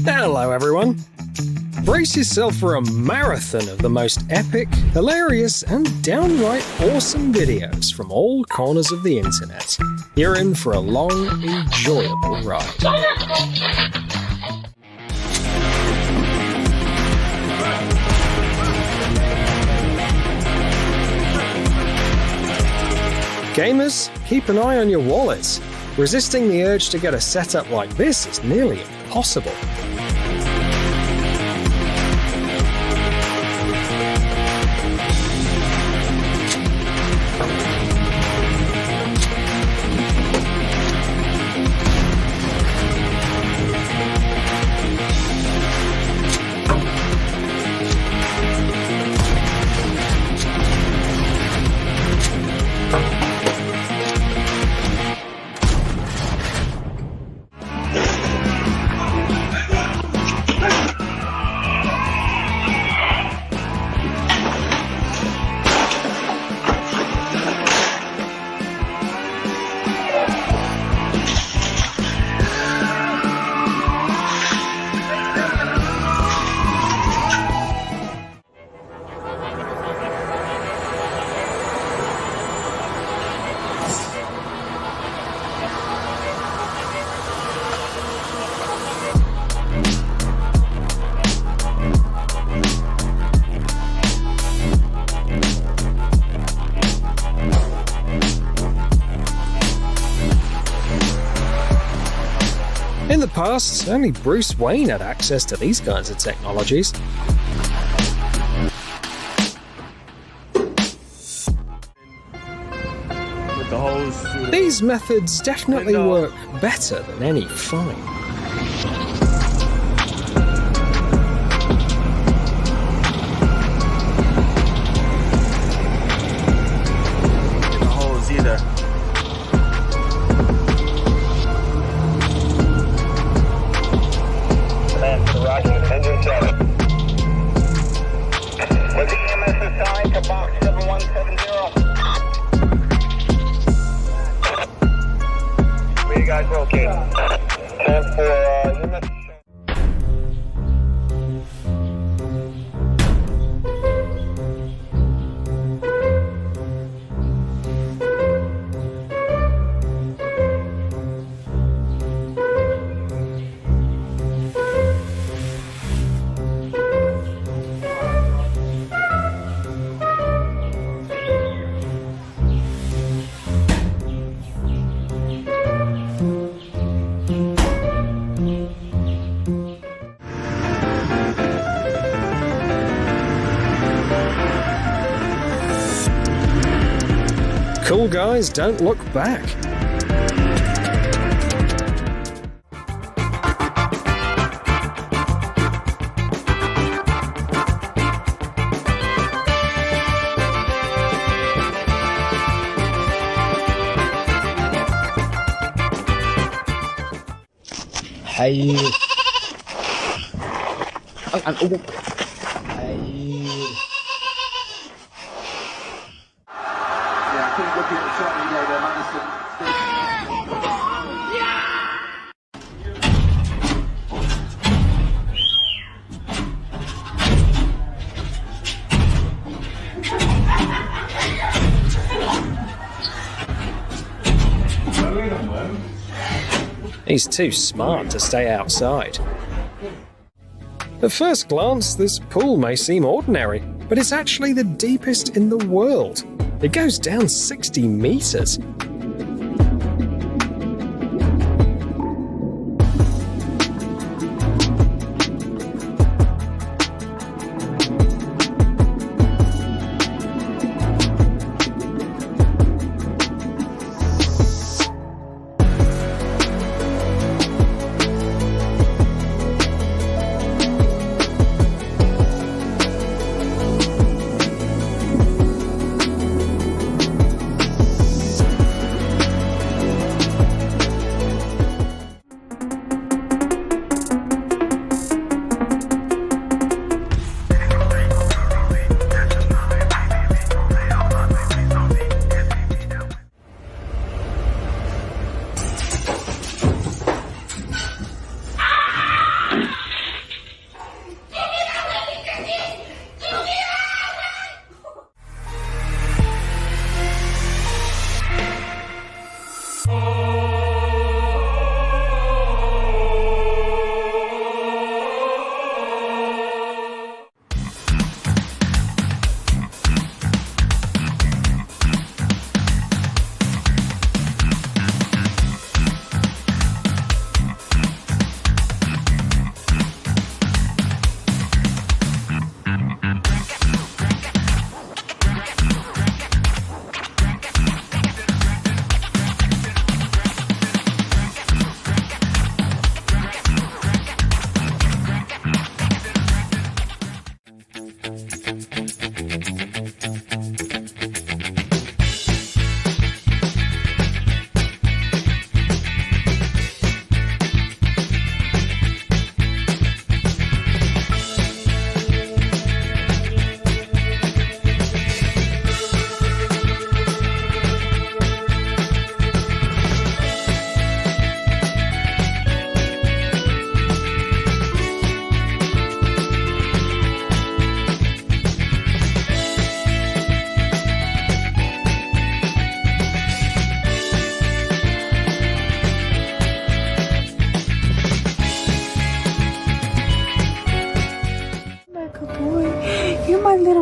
Hello everyone! Brace yourself for a marathon of the most epic, hilarious, and downright awesome videos from all corners of the internet. You're in for a long, enjoyable ride. Gamers, keep an eye on your wallets. Resisting the urge to get a setup like this is nearly impossible. In the past, only Bruce Wayne had access to these kinds of technologies. With the hose. These methods definitely work better than any fine. The hose either. Roger, engine 7. With the EMS assigned to box 7170. Where you guys located? 10 for EMS. Cool guys don't look back. حي He's too smart to stay outside. At first glance, this pool may seem ordinary, but it's actually the deepest in the world. It goes down 60 meters.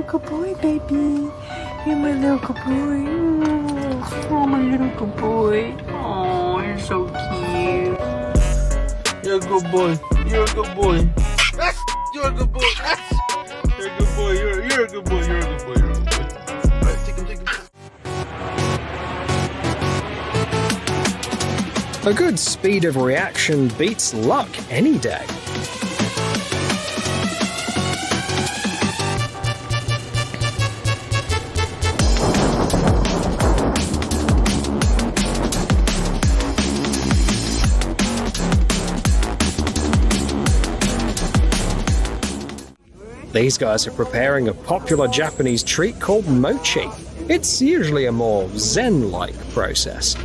little good boy, baby. You're my little good boy. Oh, my little good boy. Oh, you're so cute. You're a good boy. You're a good boy. You're a good boy. You're a good boy. You're a good boy. You're a good boy. You're a good boy. All right, take him, take him. A good speed of reaction beats luck any day. These guys are preparing a popular Japanese treat called mochi. It's usually a more zen-like process.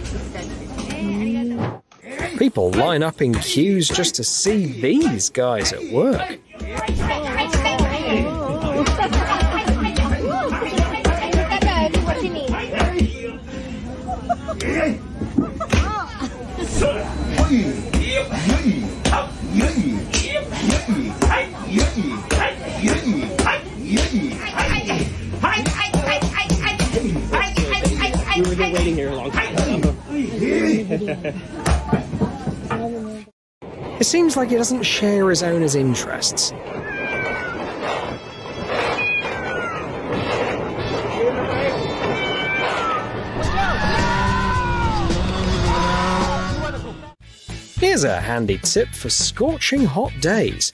People line up in queues just to see these guys at work. We've been waiting here a long time. It seems like he doesn't share his owner's interests. Here's a handy tip for scorching hot days.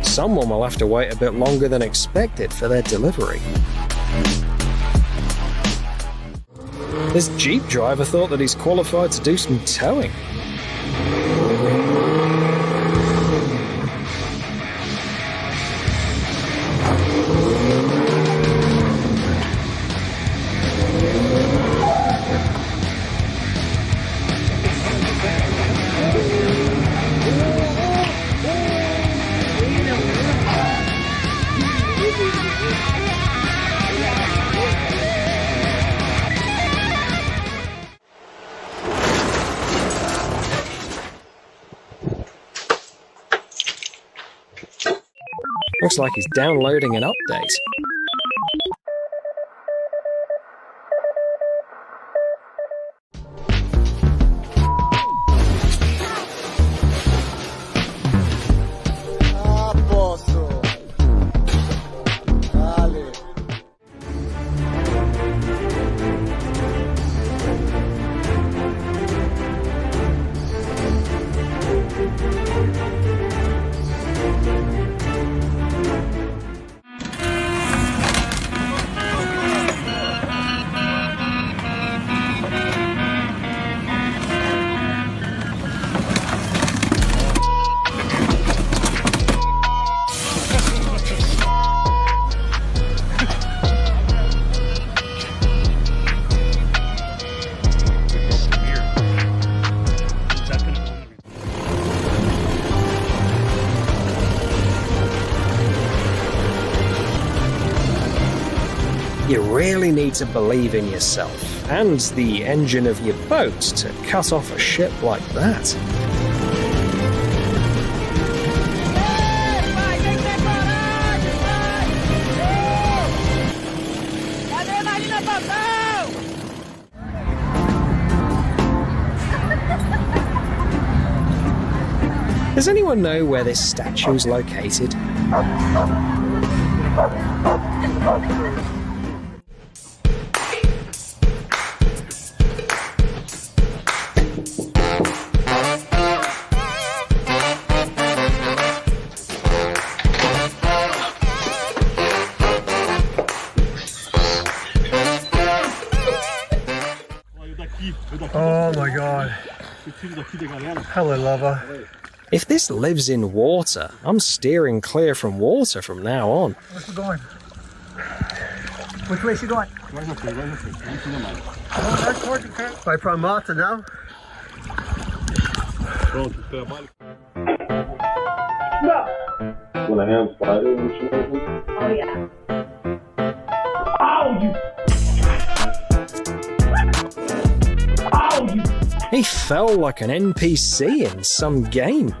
Someone will have to wait a bit longer than expected for their delivery. This Jeep driver thought that he's qualified to do some towing. Looks like he's downloading an update. You really need to believe in yourself and the engine of your boat to cut off a ship like that. Does anyone know where this statue's located? Oh my god. Hello, lover. If this lives in water, I'm steering clear from water from now on. Where's it going? Which way is she going? Right up here, right up here. Right to the man. Oh, that's towards the car. Right from Malta now. Pronto, trabalho. When I have spider and shit. Oh, yeah. He fell like an NPC in some game.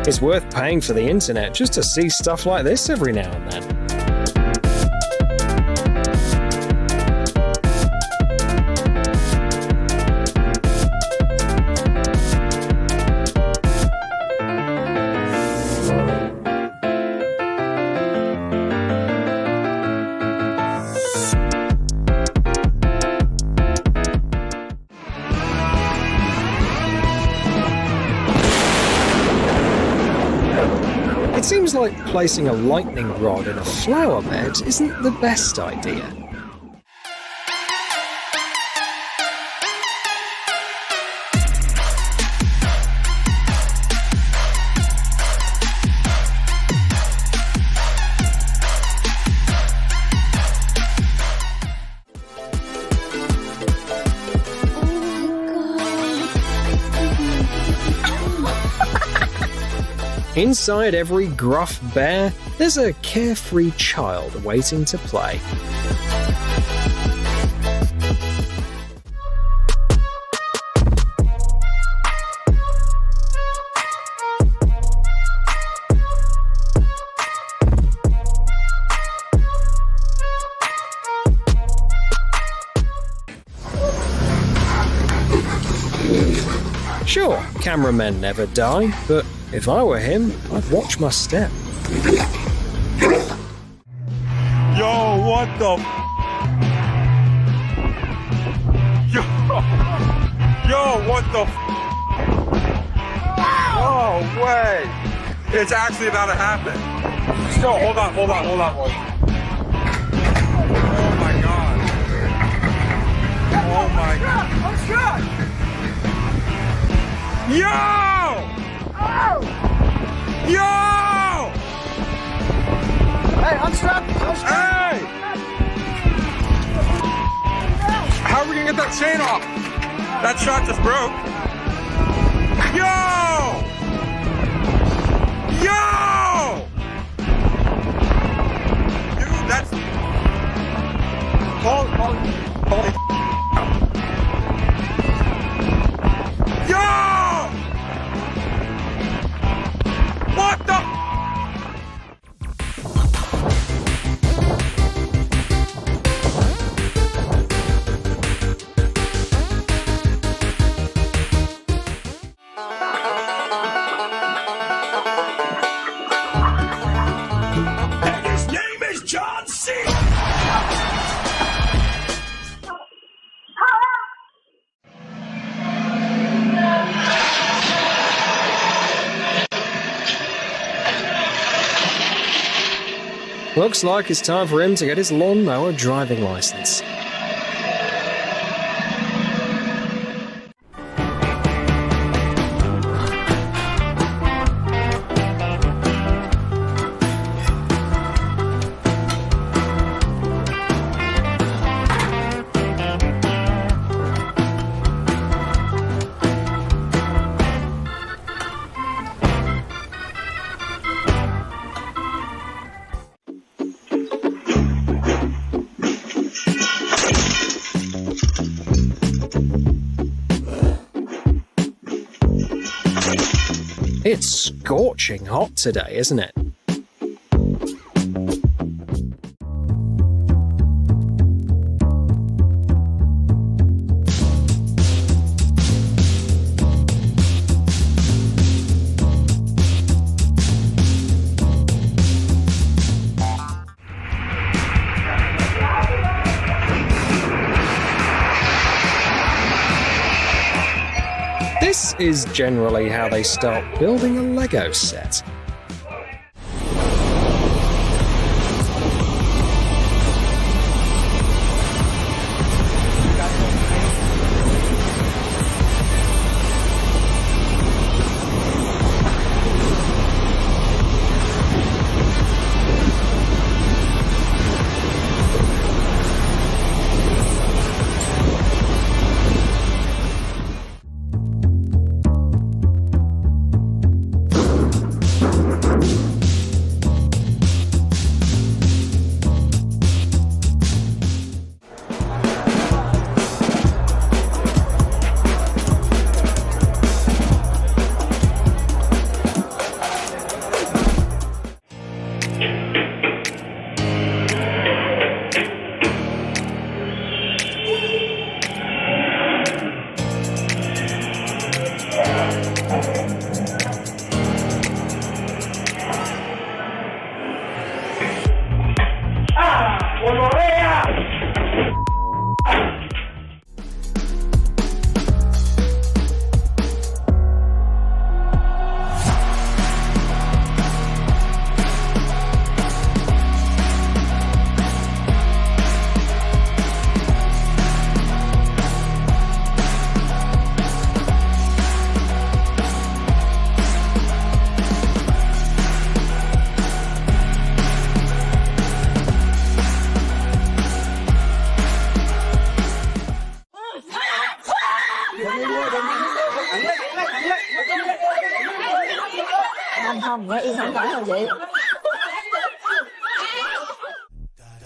It's worth paying for the internet just to see stuff like this every now and then. It seems like placing a lightning rod in a flower bed isn't the best idea. Inside every gruff bear, there's a carefree child waiting to play. Sure, cameramen never die, but if I were him, I'd watch my step. Yo, what the? Yo, what the? No way! It's actually about to happen. No, hold on. Oh my god. Oh my god. I'm shot! Yo! Yo! Hey, I'm strapped. Hey! How are we gonna get that chain off? That shot just broke. Yo! Yo! Dude, that's... Holy... Yo! What the? And his name is John C. Looks like it's time for him to get his lawnmower driving license. It's scorching hot today, isn't it? This is generally how they start building a Lego set.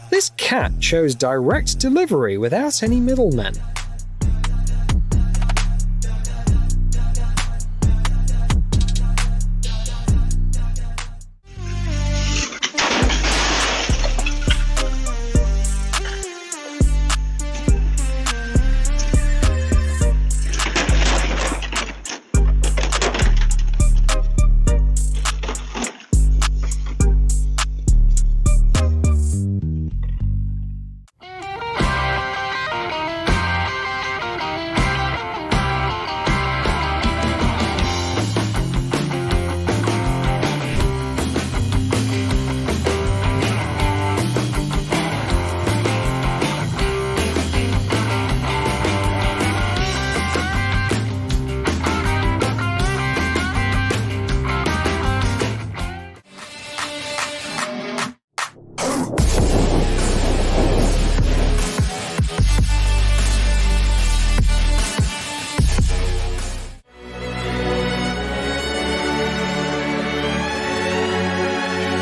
This cat chose direct delivery without any middlemen.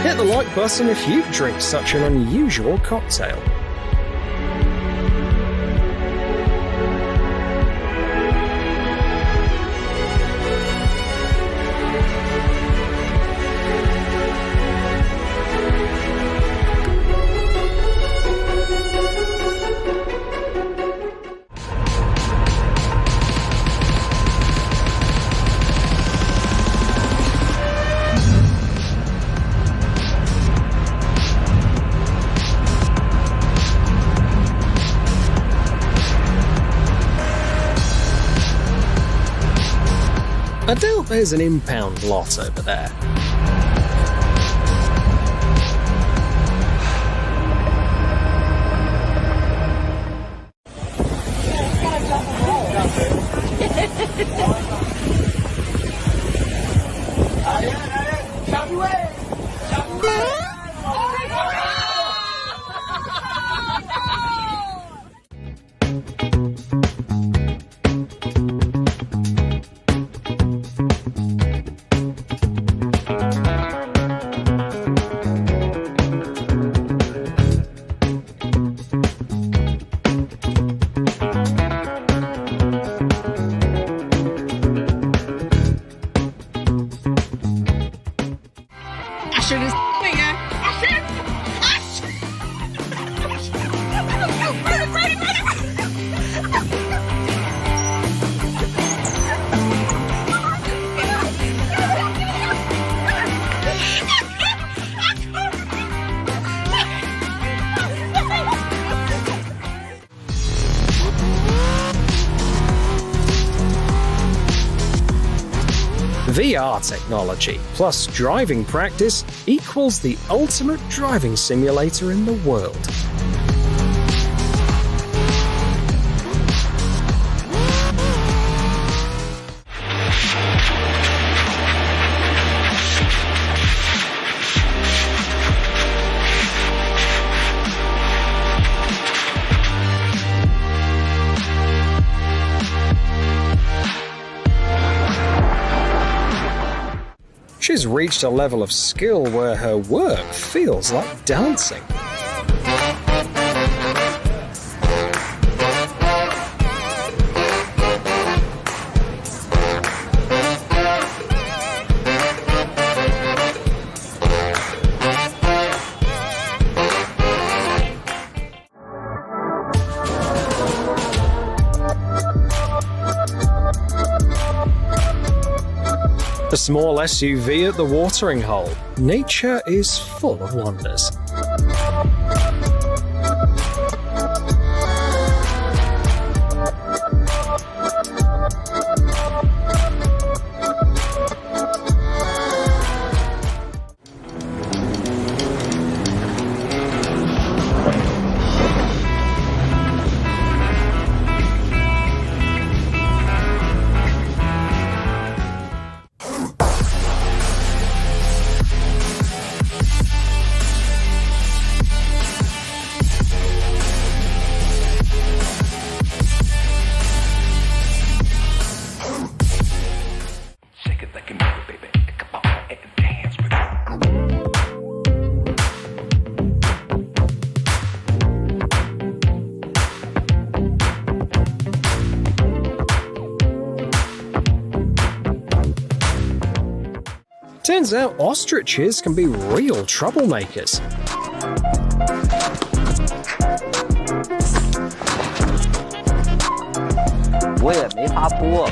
Hit the like button if you drink such an unusual cocktail. I doubt there's an impound lot over there. VR technology plus driving practice equals the ultimate driving simulator in the world. She's reached a level of skill where her work feels like dancing. A small SUV at the watering hole. Nature is full of wonders. Turns out ostriches can be real troublemakers. 我也没法播，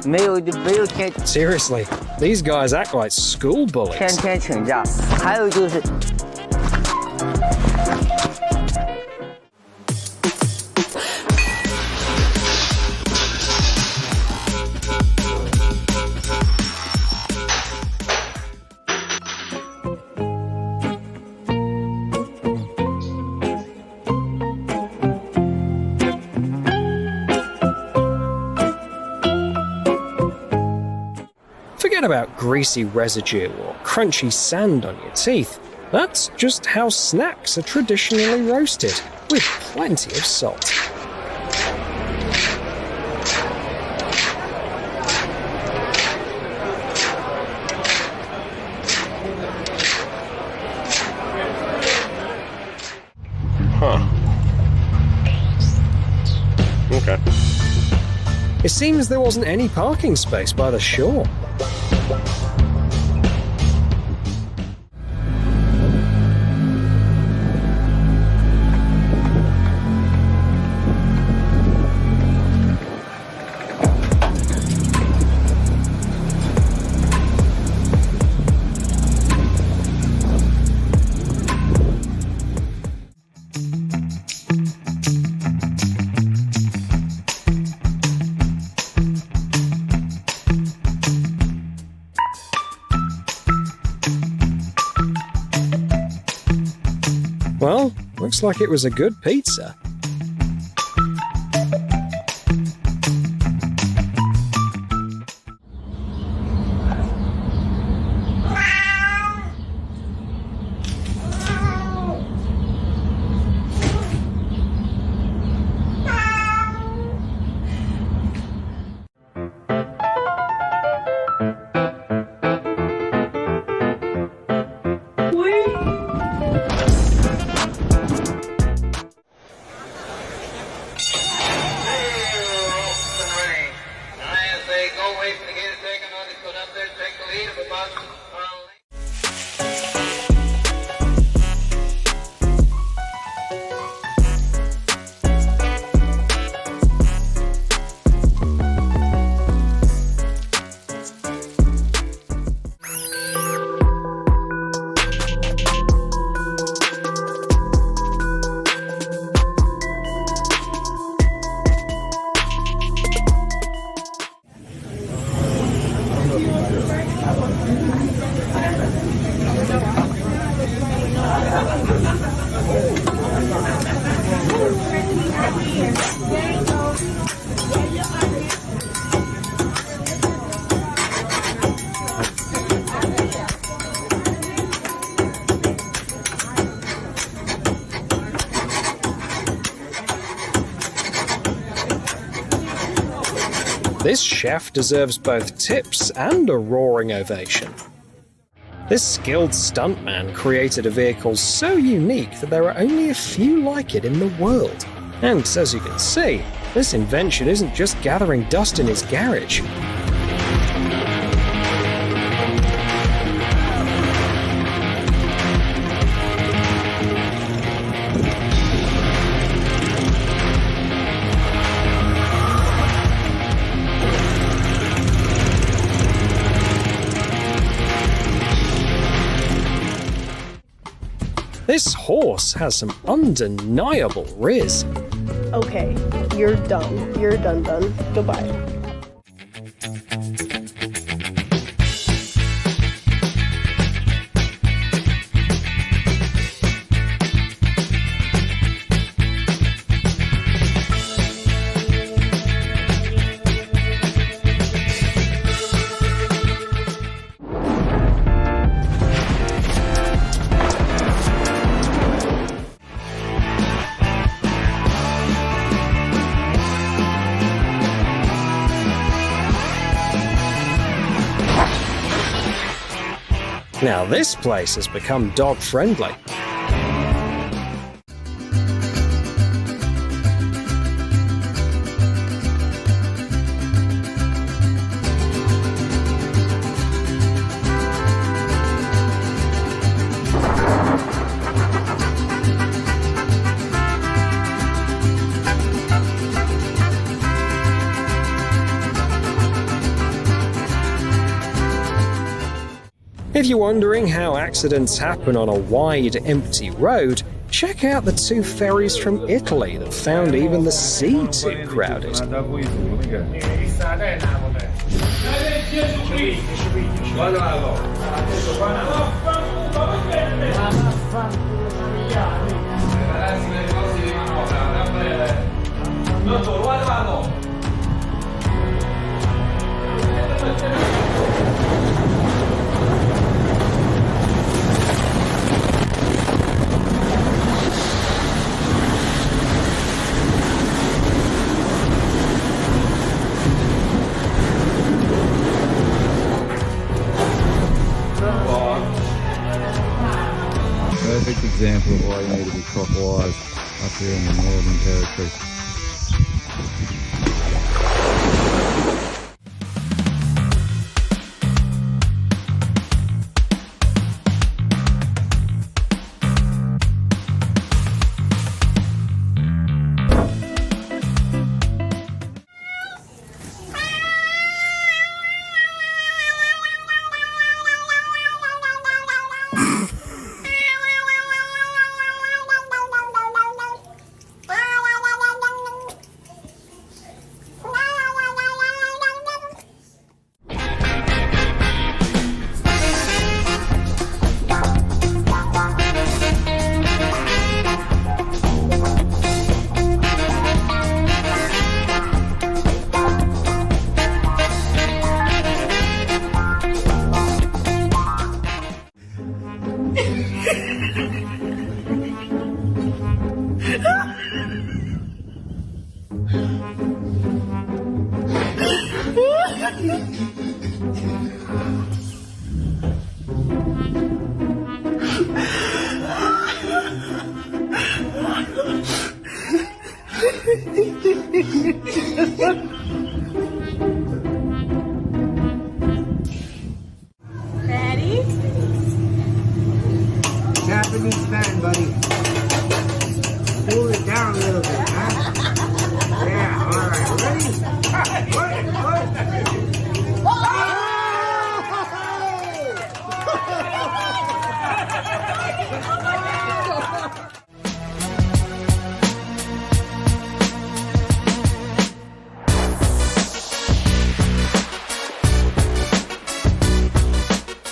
没有天 Seriously, these guys act like school bullies. 天请假，还有就是。 Forget about greasy residue or crunchy sand on your teeth. That's just how snacks are traditionally roasted, with plenty of salt. Huh. Okay. It seems there wasn't any parking space by the shore. Well, looks like it was a good pizza. This chef deserves both tips and a roaring ovation. This skilled stuntman created a vehicle so unique that there are only a few like it in the world. And as you can see, this invention isn't just gathering dust in his garage. This horse has some undeniable riz. Okay, you're done. You're done. Goodbye. Now this place has become dog-friendly. If you're wondering how accidents happen on a wide, empty road, check out the two ferries from Italy that found even the sea too crowded. Perfect example of why you need to be clockwise up here in the Northern Territory. Ready? Japanese fan, buddy. Cool it down a little bit, huh? Yeah, all right. Ready?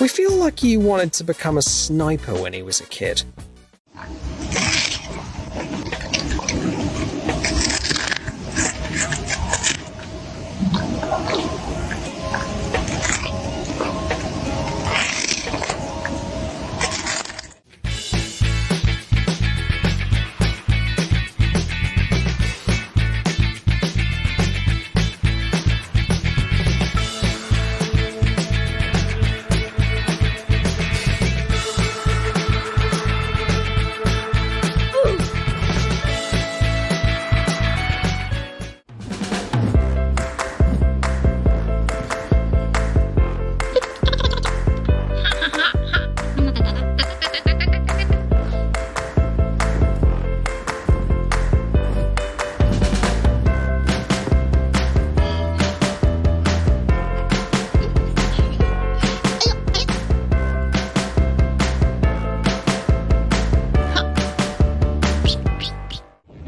We feel like he wanted to become a sniper when he was a kid.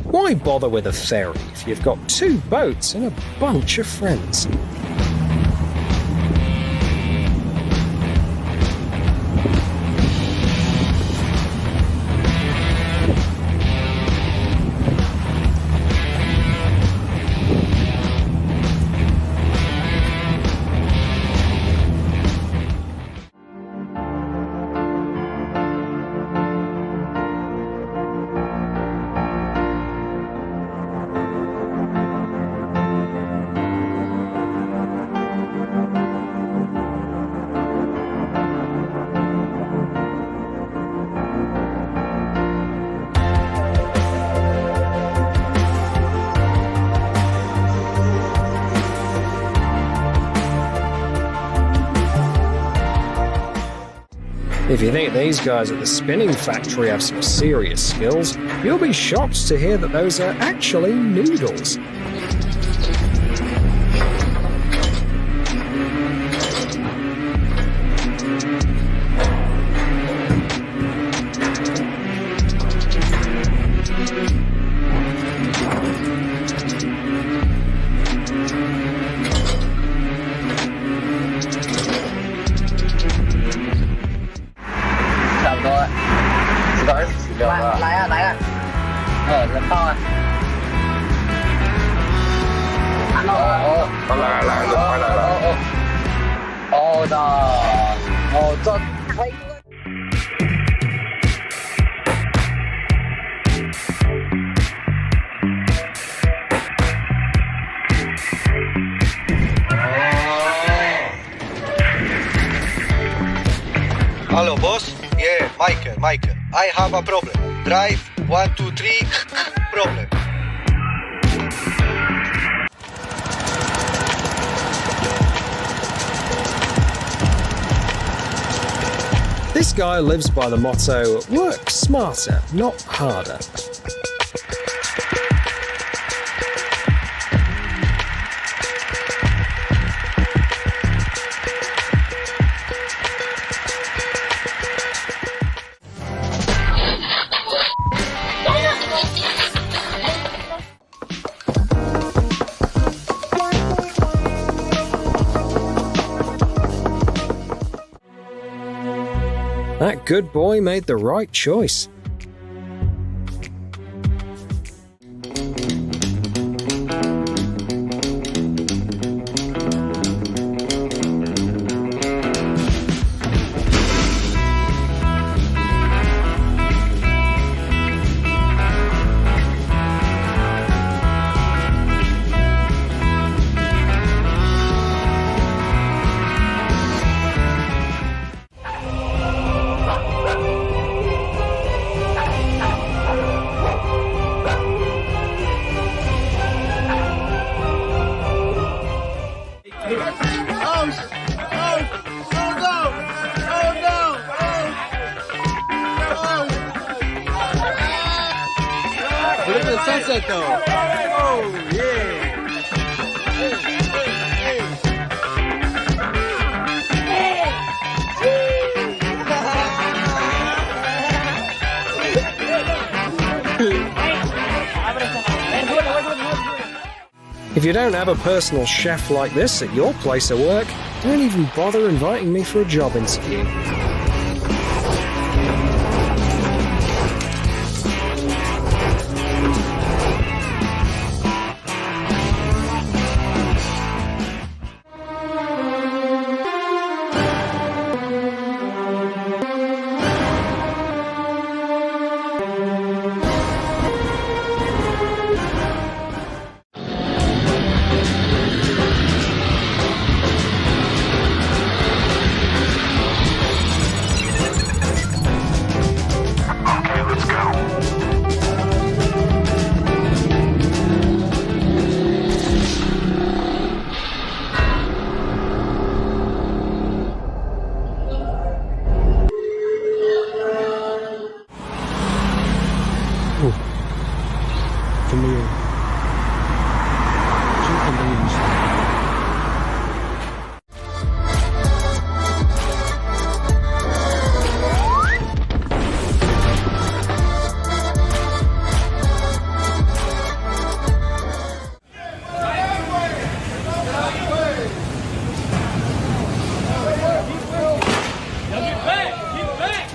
Why bother with a ferry if you've got two boats and a bunch of friends? If you think these guys at the spinning factory have some serious skills, you'll be shocked to hear that those are actually noodles. 来呀来呀，人到啊！好的，好的，开。Hello, boss. Yeah, Michael. I have a problem. Drive 1, 2, 3. Problem. This guy lives by the motto, work smarter, not harder. That good boy made the right choice. Look at the sunset though. Oh yeah. If you don't have a personal chef like this at your place of work, don't even bother inviting me for a job interview.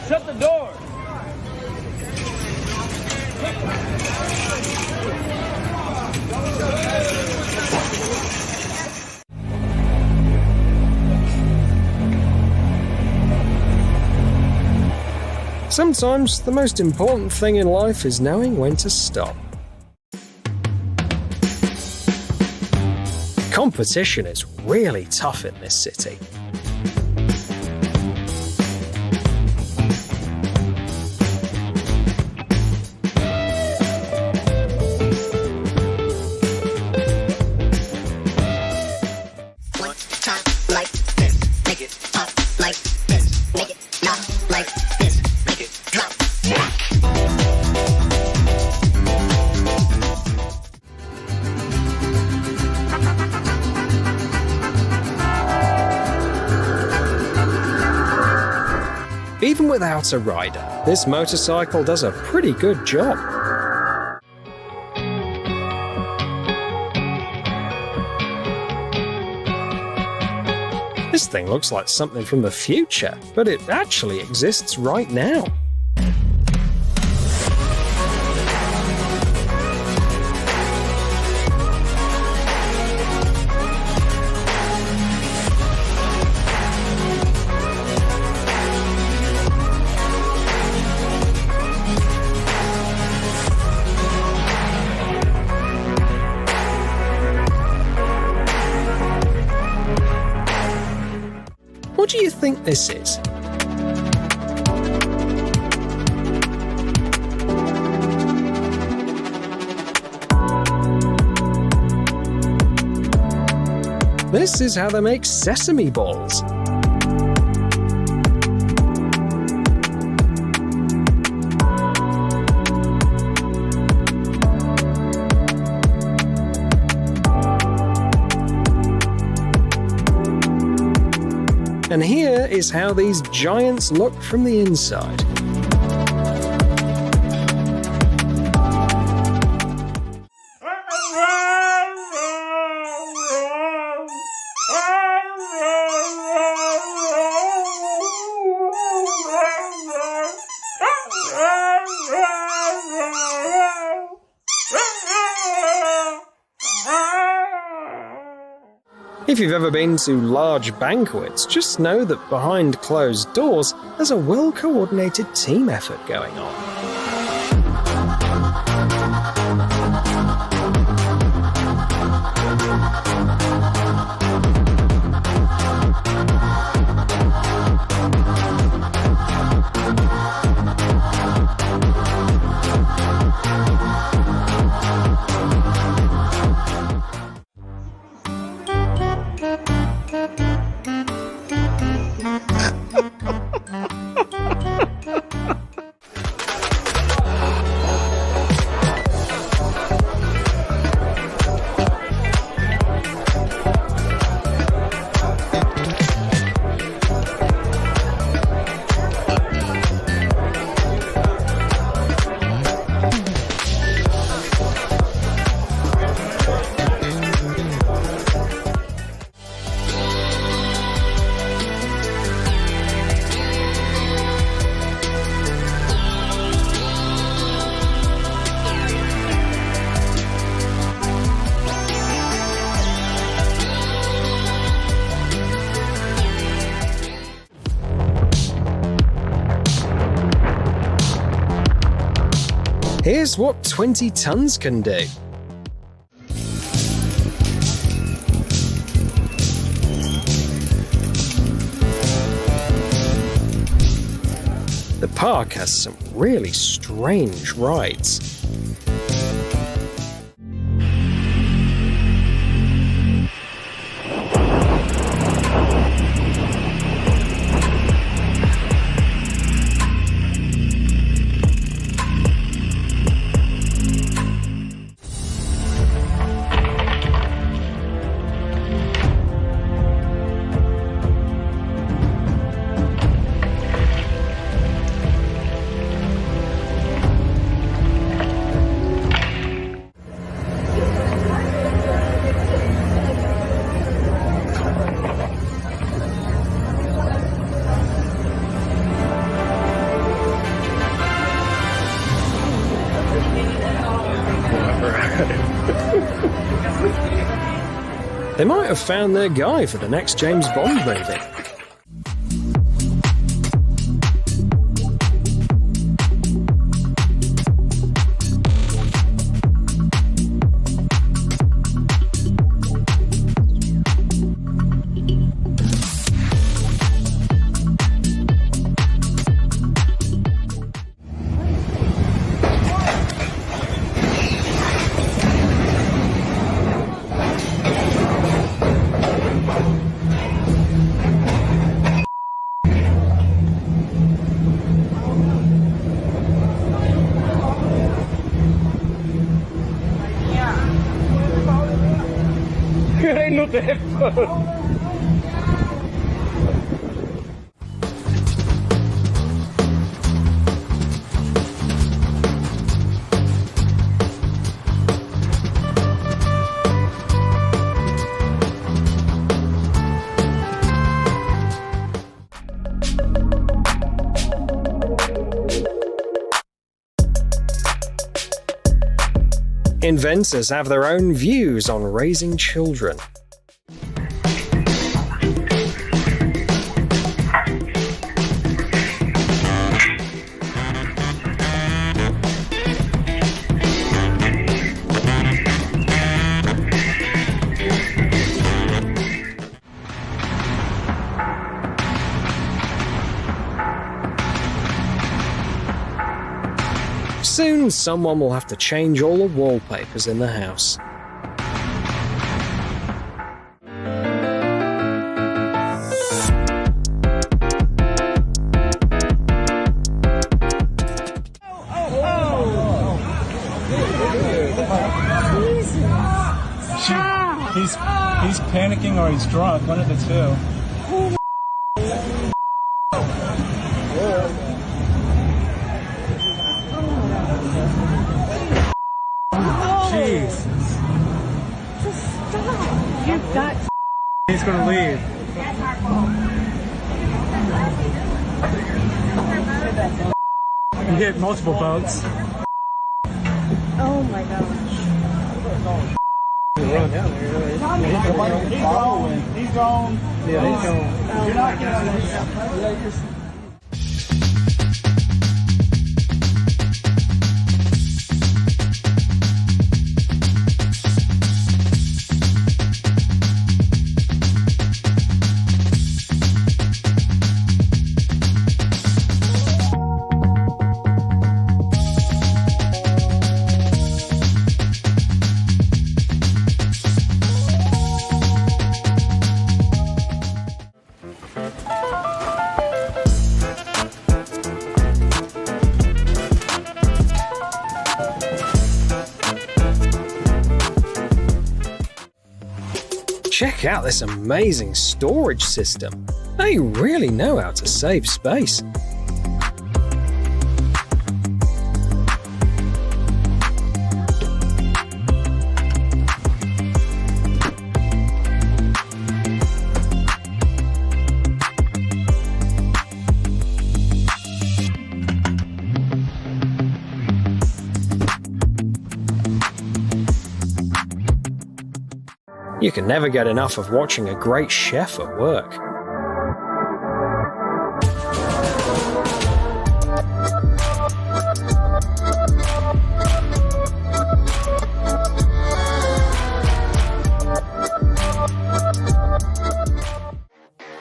Shut the door. Sometimes the most important thing in life is knowing when to stop. Competition is really tough in this city. Even without a rider, this motorcycle does a pretty good job. This thing looks like something from the future, but it actually exists right now. this is. This is how they make sesame balls. And here is how these giants look from the inside. If you've ever been to large banquets, just know that behind closed doors, there's a well-coordinated team effort going on. Here's what 20 tons can do. The park has some really strange rides. They might have found their guy for the next James Bond movie. Inventors have their own views on raising children. Soon, someone will have to change all the wallpapers in the house. He's panicking or he's drunk, one of the two. Jesus. Just stop. You've got to. He's gonna leave. You hit multiple boats. Oh my gosh. He's going. He's going. Yeah, he's going. You're not getting. Check out this amazing storage system. They really know how to save space. You can never get enough of watching a great chef at work.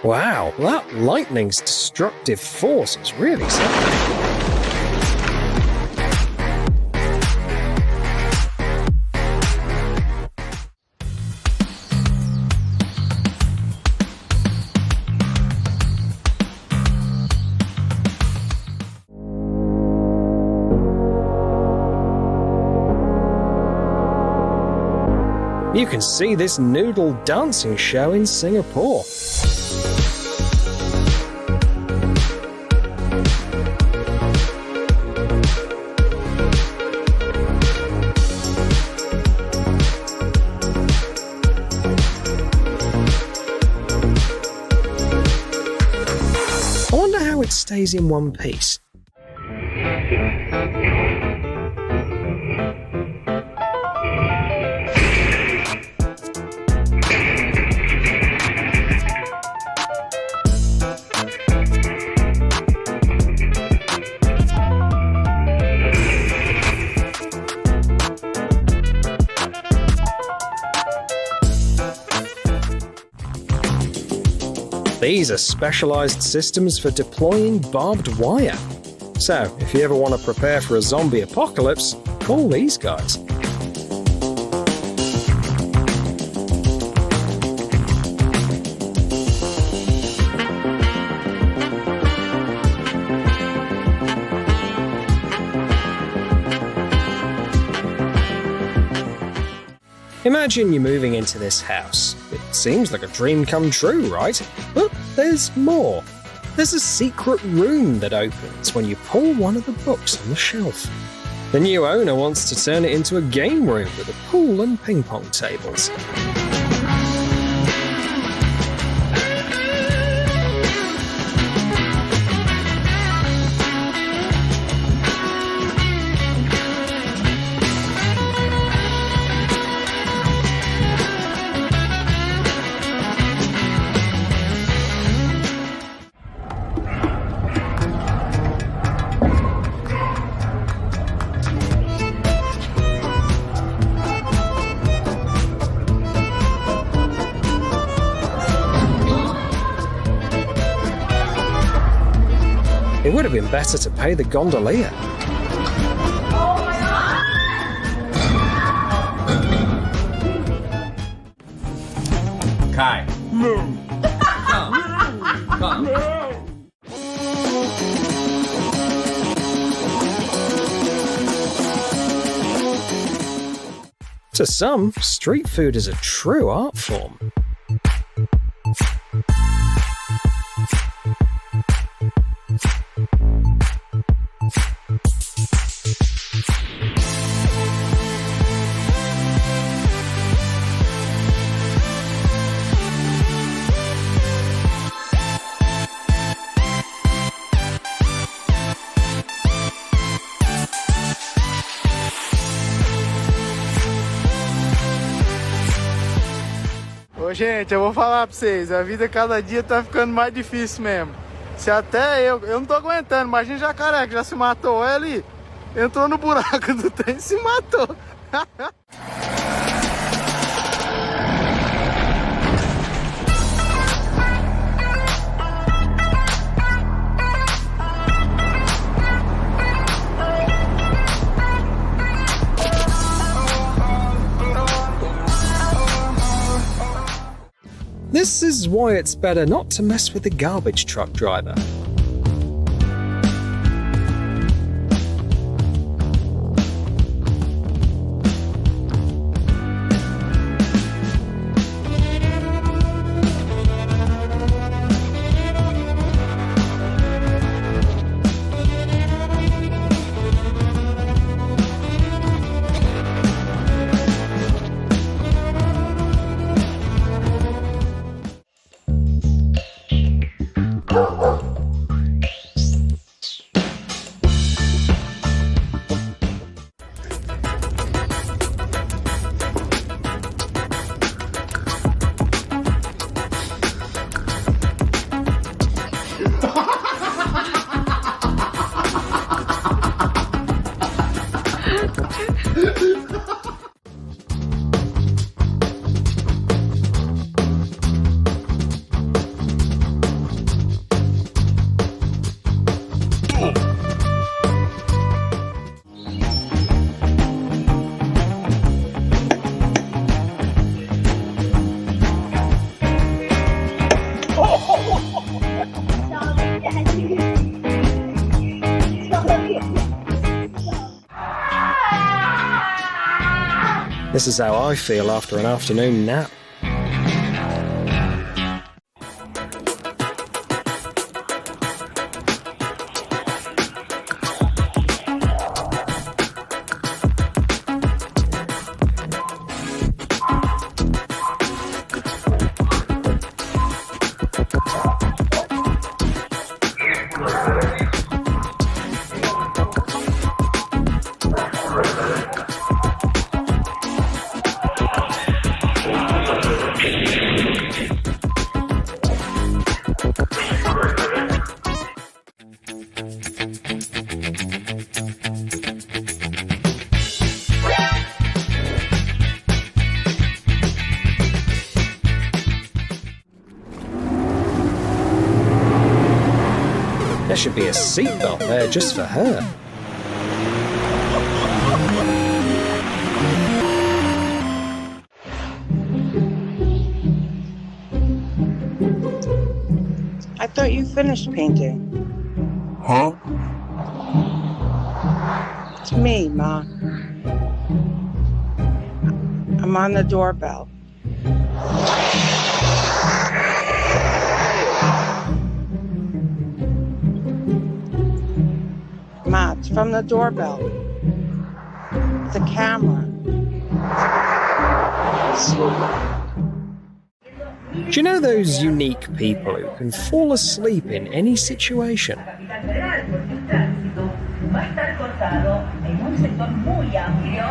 Wow, that lightning's destructive force is really something. You can see this noodle dancing show in Singapore. I wonder how it stays in one piece. These are specialized systems for deploying barbed wire. So, if you ever want to prepare for a zombie apocalypse, call these guys. Imagine you're moving into this house. It seems like a dream come true, right? But there's more. There's a secret room that opens when you pull one of the books on the shelf. The new owner wants to turn it into a game room with a pool and ping pong tables. It would have been better to pay the gondolier. Kai. Come. To some, street food is a true art form. Ô, gente, eu vou falar pra vocês, a vida cada dia tá ficando mais difícil mesmo. Se até eu não tô aguentando, imagina o jacaré que já se matou, olha ali. Entrou no buraco do trem e se matou. This is why it's better not to mess with the garbage truck driver. This is how I feel after an afternoon nap. There should be a seatbelt there just for her. I thought you finished painting. Huh? It's me, Ma. I'm on the doorbell. Ma, it's from the doorbell. The camera. Do you know those unique people who can fall asleep in any situation? Va a estar cortado en un sector muy amplio,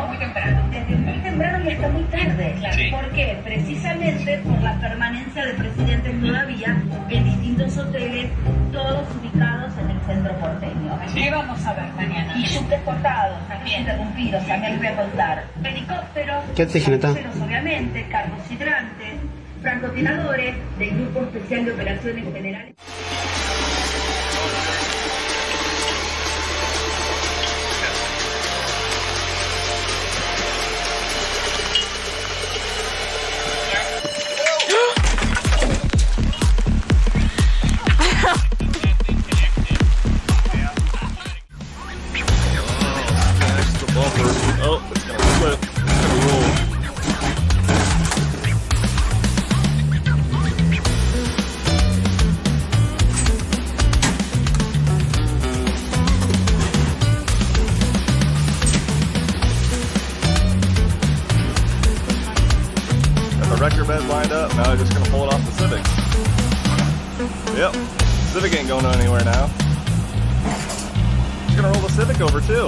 desde muy temprano y hasta muy tarde. Sí. ¿Por qué? Precisamente por la permanencia de presidentes todavía en distintos hoteles, todos ubicados en el centro porteño. Sí. ¿Qué vamos a ver mañana? Y subtes cortados, también interrumpidos, también les voy a contar. Helicópteros, obviamente, carros hidrantes, francotiradores del Grupo Especial de Operaciones Generales. Yep, now I'm just gonna pull it off the Civic. Yep, Civic ain't going anywhere now. Just gonna roll the Civic over too.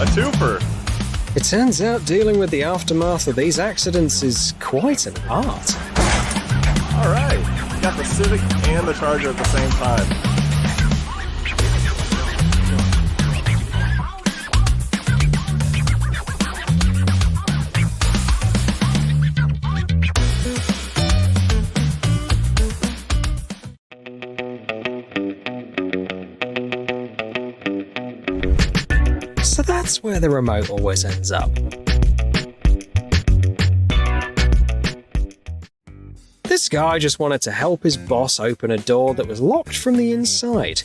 A twofer. It turns out dealing with the aftermath of these accidents is quite an art. Alright, we got the Civic and the Charger at the same time. So that's where the remote always ends up. This guy just wanted to help his boss open a door that was locked from the inside.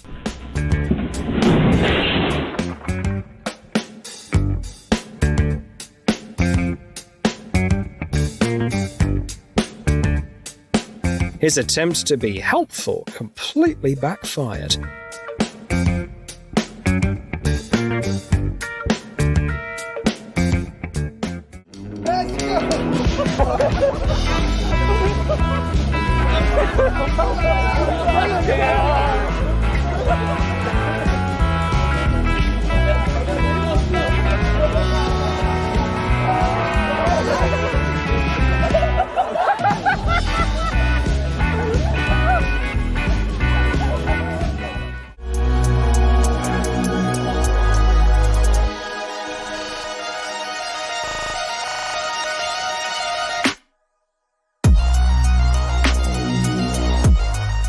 His attempt to be helpful completely backfired.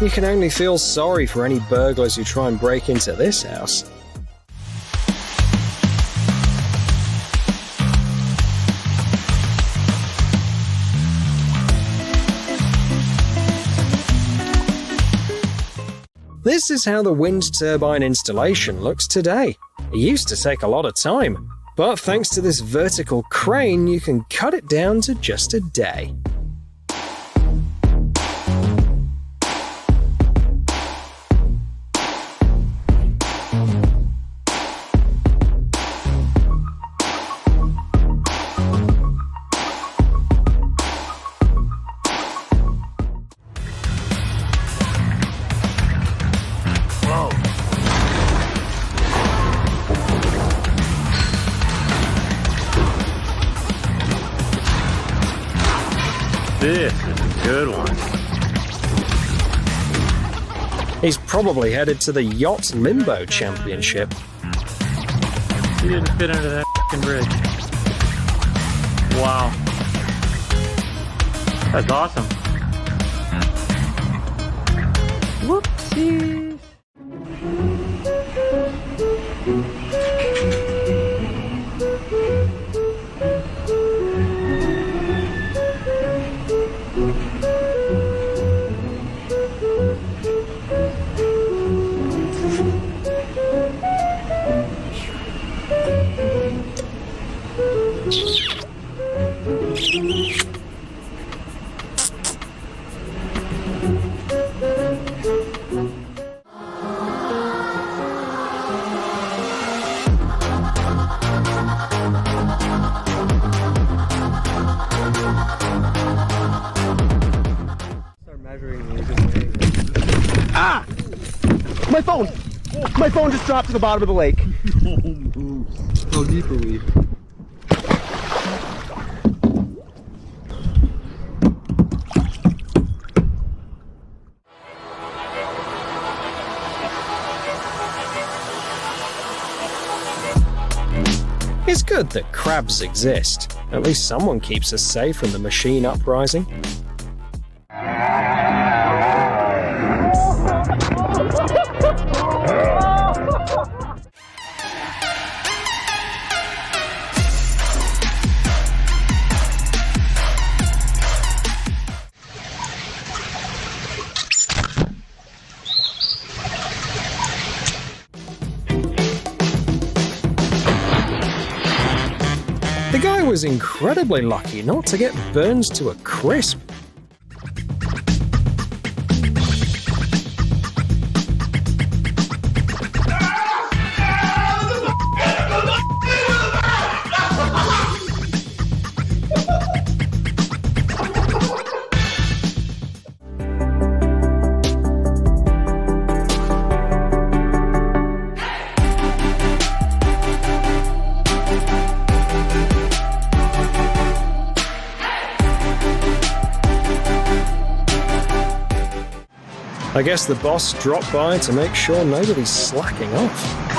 You can only feel sorry for any burglars who try and break into this house. This is how the wind turbine installation looks today. It used to take a lot of time, but thanks to this vertical crane, you can cut it down to just a day. This is a good one. He's probably headed to the Yacht Limbo Championship. He didn't fit under that f***ing bridge. Wow. That's awesome. Whoopsies. Ah! My phone! My phone just dropped to the bottom of the lake. How deep are we? It's good that crabs exist. At least someone keeps us safe from the machine uprising. The guy was incredibly lucky not to get burned to a crisp. I guess the boss dropped by to make sure nobody's slacking off.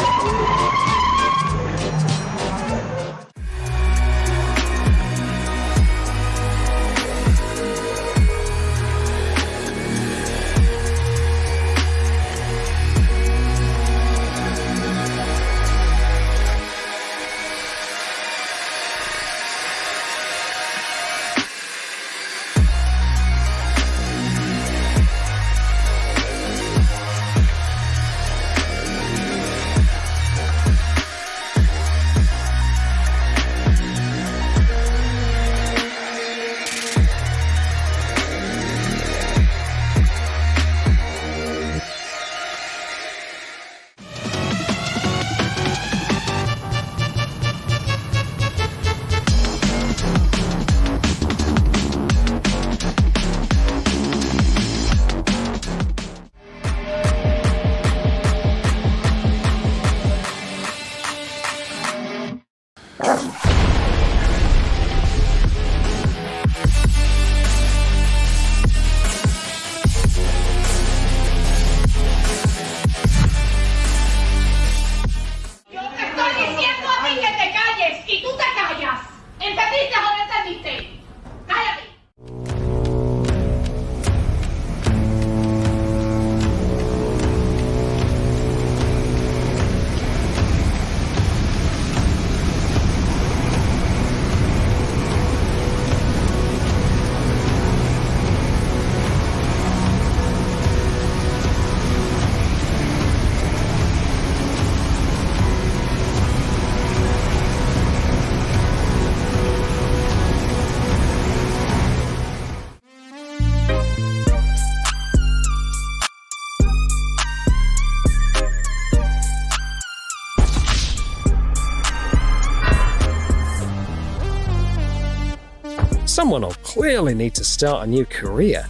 Someone will clearly need to start a new career.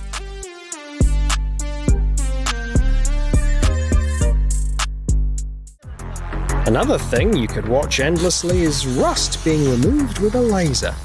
Another thing you could watch endlessly is rust being removed with a laser.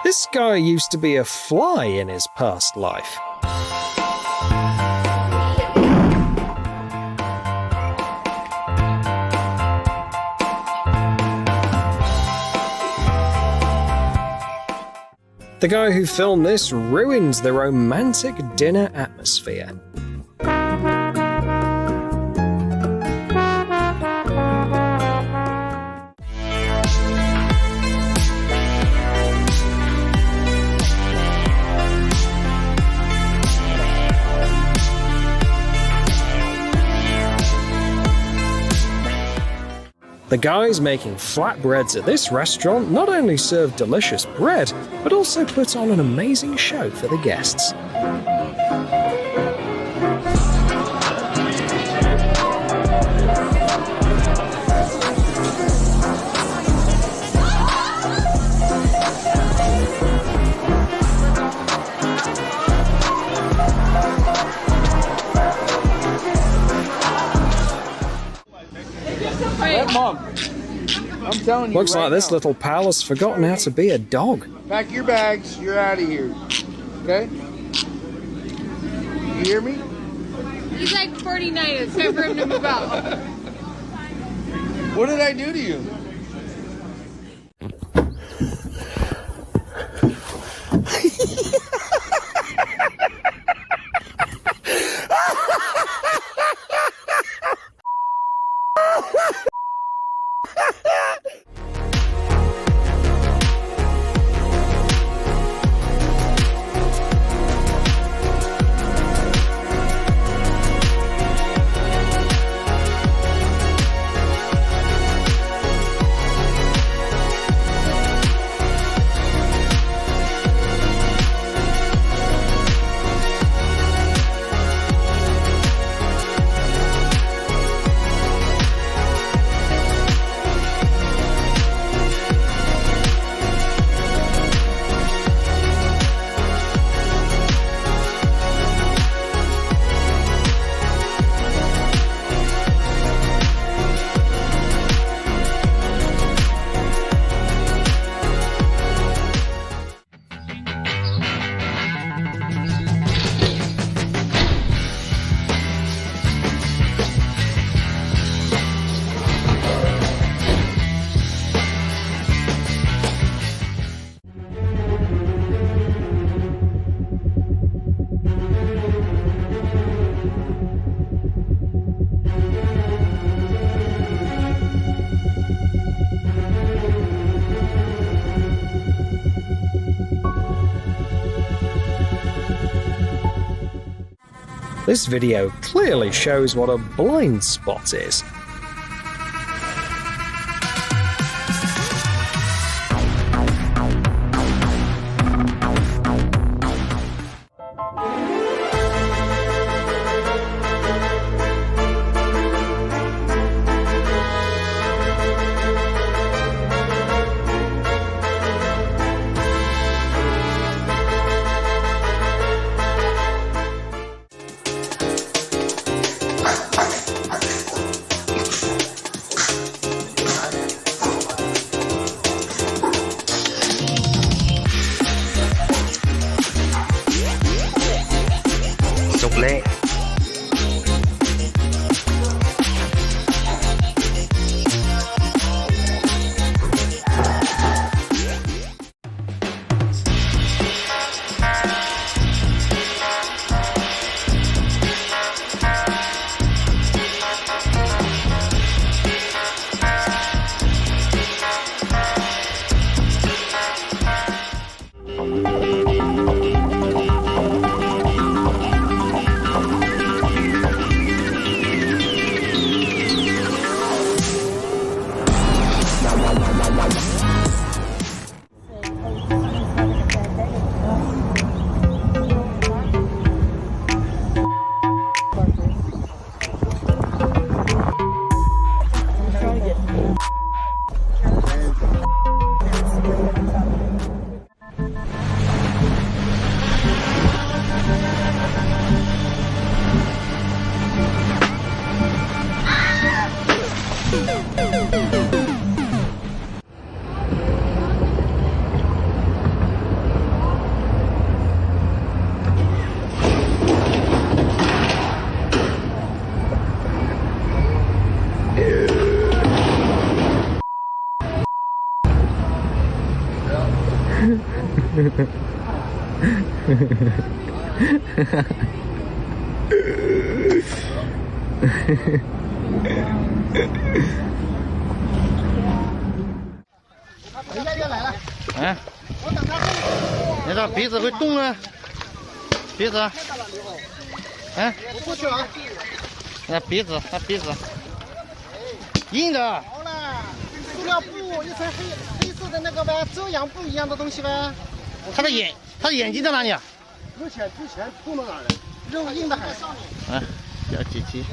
This guy used to be a fly in his past life. The guy who filmed this ruins the romantic dinner atmosphere. The guys making flatbreads at this restaurant not only serve delicious bread, but also put on an amazing show for the guests. Mom, I'm telling you. Looks like this little pal has forgotten how to be a dog. Pack your bags. You're out of here. Okay? You hear me? He's like 49. It's time for him to move out. What did I do to you? This video clearly shows what a blind spot is.哎，你这鼻子会动啊，鼻子，哎，我过去了，那鼻子，硬的。好了，塑料布一层黑色的那个呗，遮阳布一样的东西呗。他的眼睛在哪里啊？之前动到哪了？肉硬的很。哎，小鸡鸡。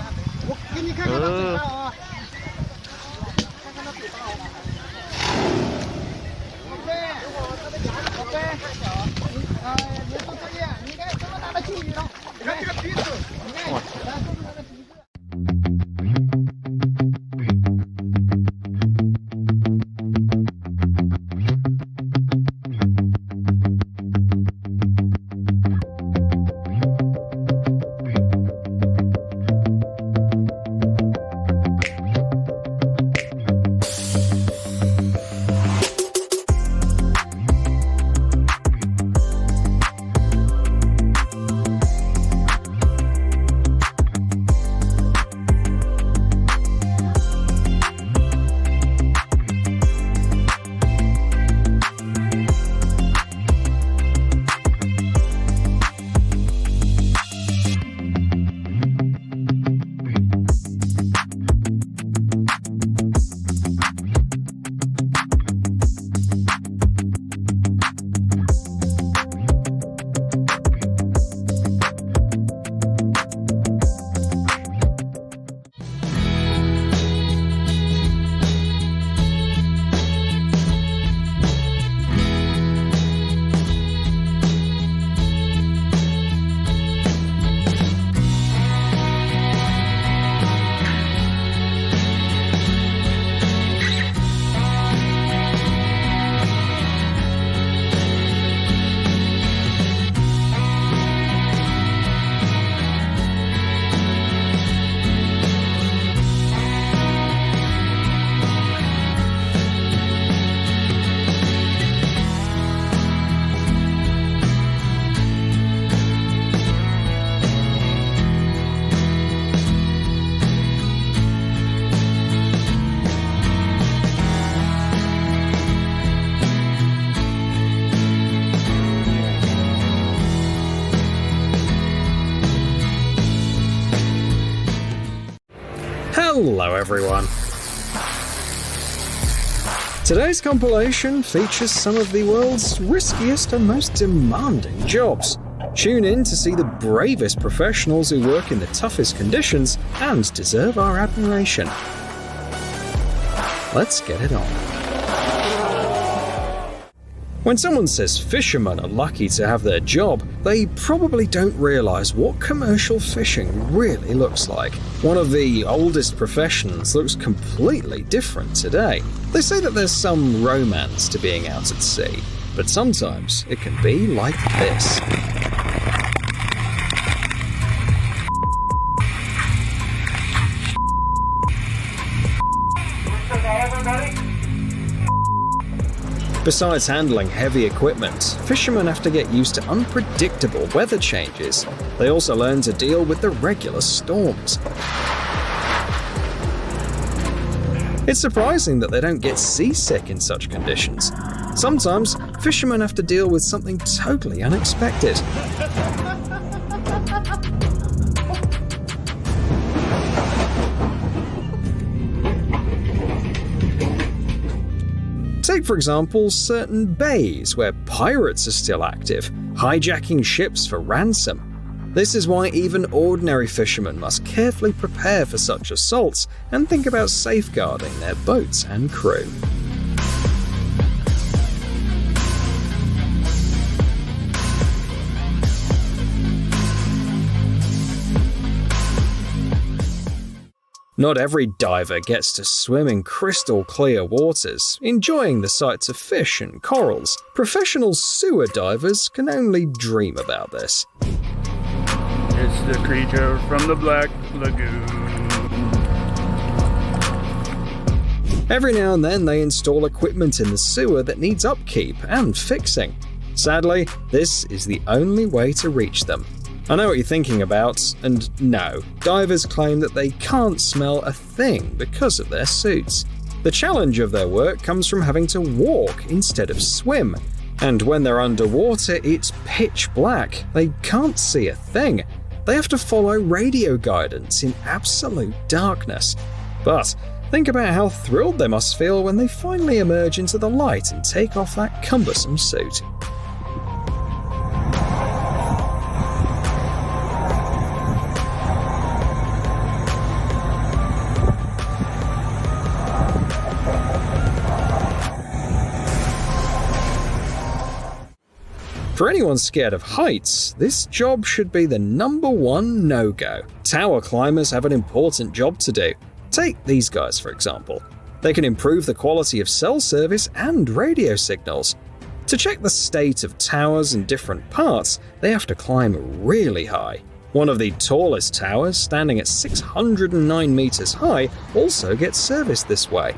我给你看看它嘴巴啊。看看它嘴巴好不好？宝贝，你做作业，你看这么大的金鱼了，你看这个鼻子，你看，来这么大的鼻子。Hello everyone. Today's compilation features some of the world's riskiest and most demanding jobs. Tune in to see the bravest professionals who work in the toughest conditions and deserve our admiration. Let's get it on. When someone says fishermen are lucky to have their job, they probably don't realize what commercial fishing really looks like. One of the oldest professions looks completely different today. They say that there's some romance to being out at sea, but sometimes it can be like this. Besides handling heavy equipment, fishermen have to get used to unpredictable weather changes. They also learn to deal with the regular storms. It's surprising that they don't get seasick in such conditions. Sometimes, fishermen have to deal with something totally unexpected. Take, for example, certain bays where pirates are still active, hijacking ships for ransom. This is why even ordinary fishermen must carefully prepare for such assaults and think about safeguarding their boats and crew. Not every diver gets to swim in crystal clear waters, enjoying the sights of fish and corals. Professional sewer divers can only dream about this. It's the creature from the Black Lagoon. Every now and then they install equipment in the sewer that needs upkeep and fixing. Sadly, this is the only way to reach them. I know what you're thinking about, and no, divers claim that they can't smell a thing because of their suits. The challenge of their work comes from having to walk instead of swim, and when they're underwater, it's pitch black. They can't see a thing. They have to follow radio guidance in absolute darkness. But think about how thrilled they must feel when they finally emerge into the light and take off that cumbersome suit. For anyone scared of heights, this job should be the #1 no-go. Tower climbers have an important job to do. Take these guys, for example. They can improve the quality of cell service and radio signals. To check the state of towers in different parts, they have to climb really high. One of the tallest towers, standing at 609 meters high, also gets serviced this way.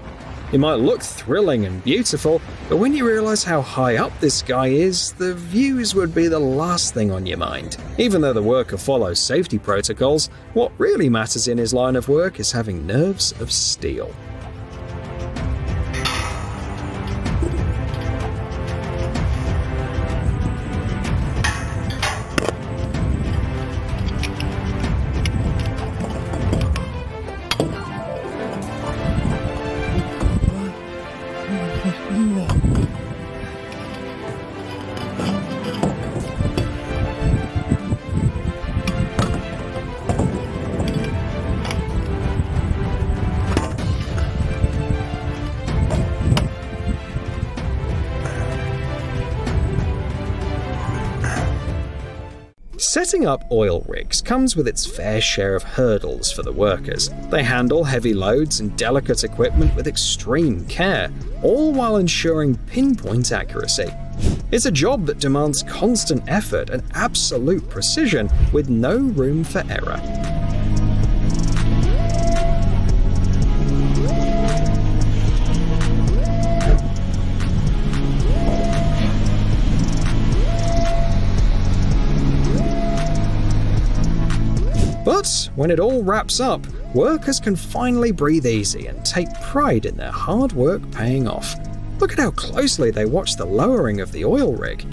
It might look thrilling and beautiful, but when you realize how high up this guy is, the views would be the last thing on your mind. Even though the worker follows safety protocols, what really matters in his line of work is having nerves of steel. Setting up oil rigs comes with its fair share of hurdles for the workers. They handle heavy loads and delicate equipment with extreme care, all while ensuring pinpoint accuracy. It's a job that demands constant effort and absolute precision with no room for error. But when it all wraps up, workers can finally breathe easy and take pride in their hard work paying off. Look at how closely they watch the lowering of the oil rig.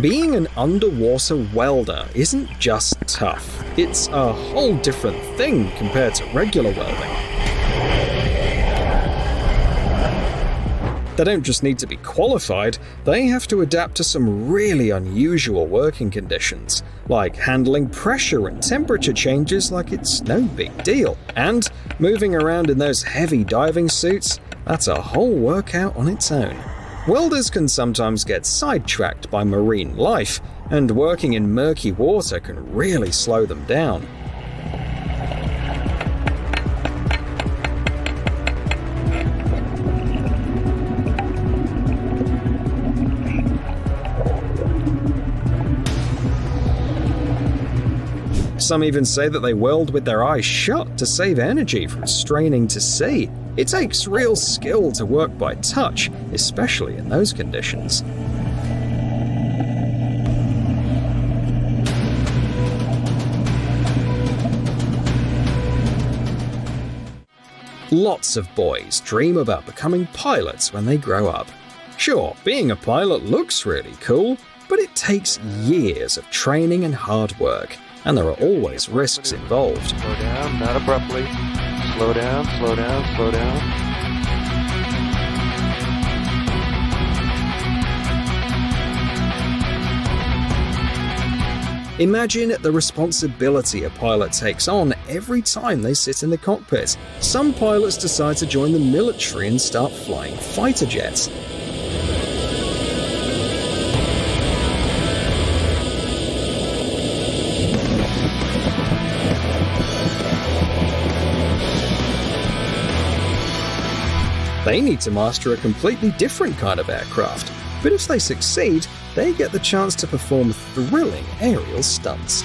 Being an underwater welder isn't just tough, it's a whole different thing compared to regular welding. They don't just need to be qualified, they have to adapt to some really unusual working conditions, like handling pressure and temperature changes like it's no big deal. And moving around in those heavy diving suits, that's a whole workout on its own. Welders can sometimes get sidetracked by marine life, and working in murky water can really slow them down. Some even say that they weld with their eyes shut to save energy from straining to see. It takes real skill to work by touch, especially in those conditions. Lots of boys dream about becoming pilots when they grow up. Sure, being a pilot looks really cool, but it takes years of training and hard work, and there are always risks involved. Slow down, not abruptly. Slow down, slow down, slow down. Imagine the responsibility a pilot takes on every time they sit in the cockpit. Some pilots decide to join the military and start flying fighter jets. They need to master a completely different kind of aircraft, but if they succeed, they get the chance to perform thrilling aerial stunts.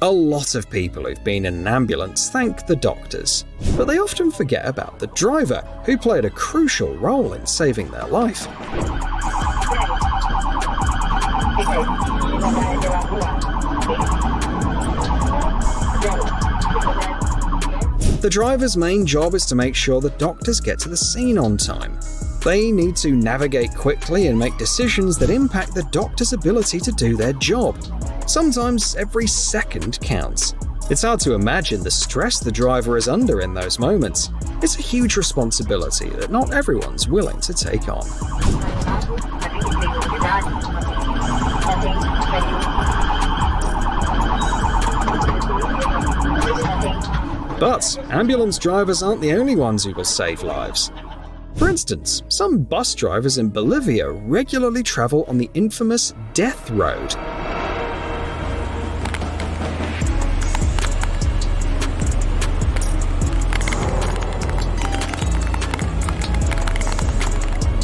A lot of people who've been in an ambulance thank the doctors, but they often forget about the driver, who played a crucial role in saving their life. The driver's main job is to make sure the doctors get to the scene on time. They need to navigate quickly and make decisions that impact the doctor's ability to do their job. Sometimes every second counts. It's hard to imagine the stress the driver is under in those moments. It's a huge responsibility that not everyone's willing to take on. But ambulance drivers aren't the only ones who will save lives. For instance, some bus drivers in Bolivia regularly travel on the infamous Death Road.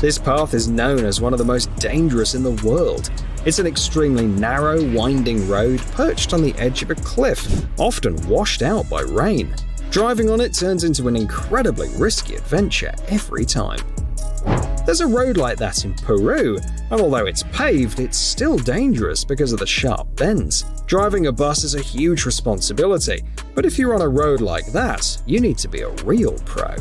This path is known as one of the most dangerous in the world. It's an extremely narrow, winding road perched on the edge of a cliff, often washed out by rain. Driving on it turns into an incredibly risky adventure every time. There's a road like that in Peru, and although it's paved, it's still dangerous because of the sharp bends. Driving a bus is a huge responsibility, but if you're on a road like that, you need to be a real pro.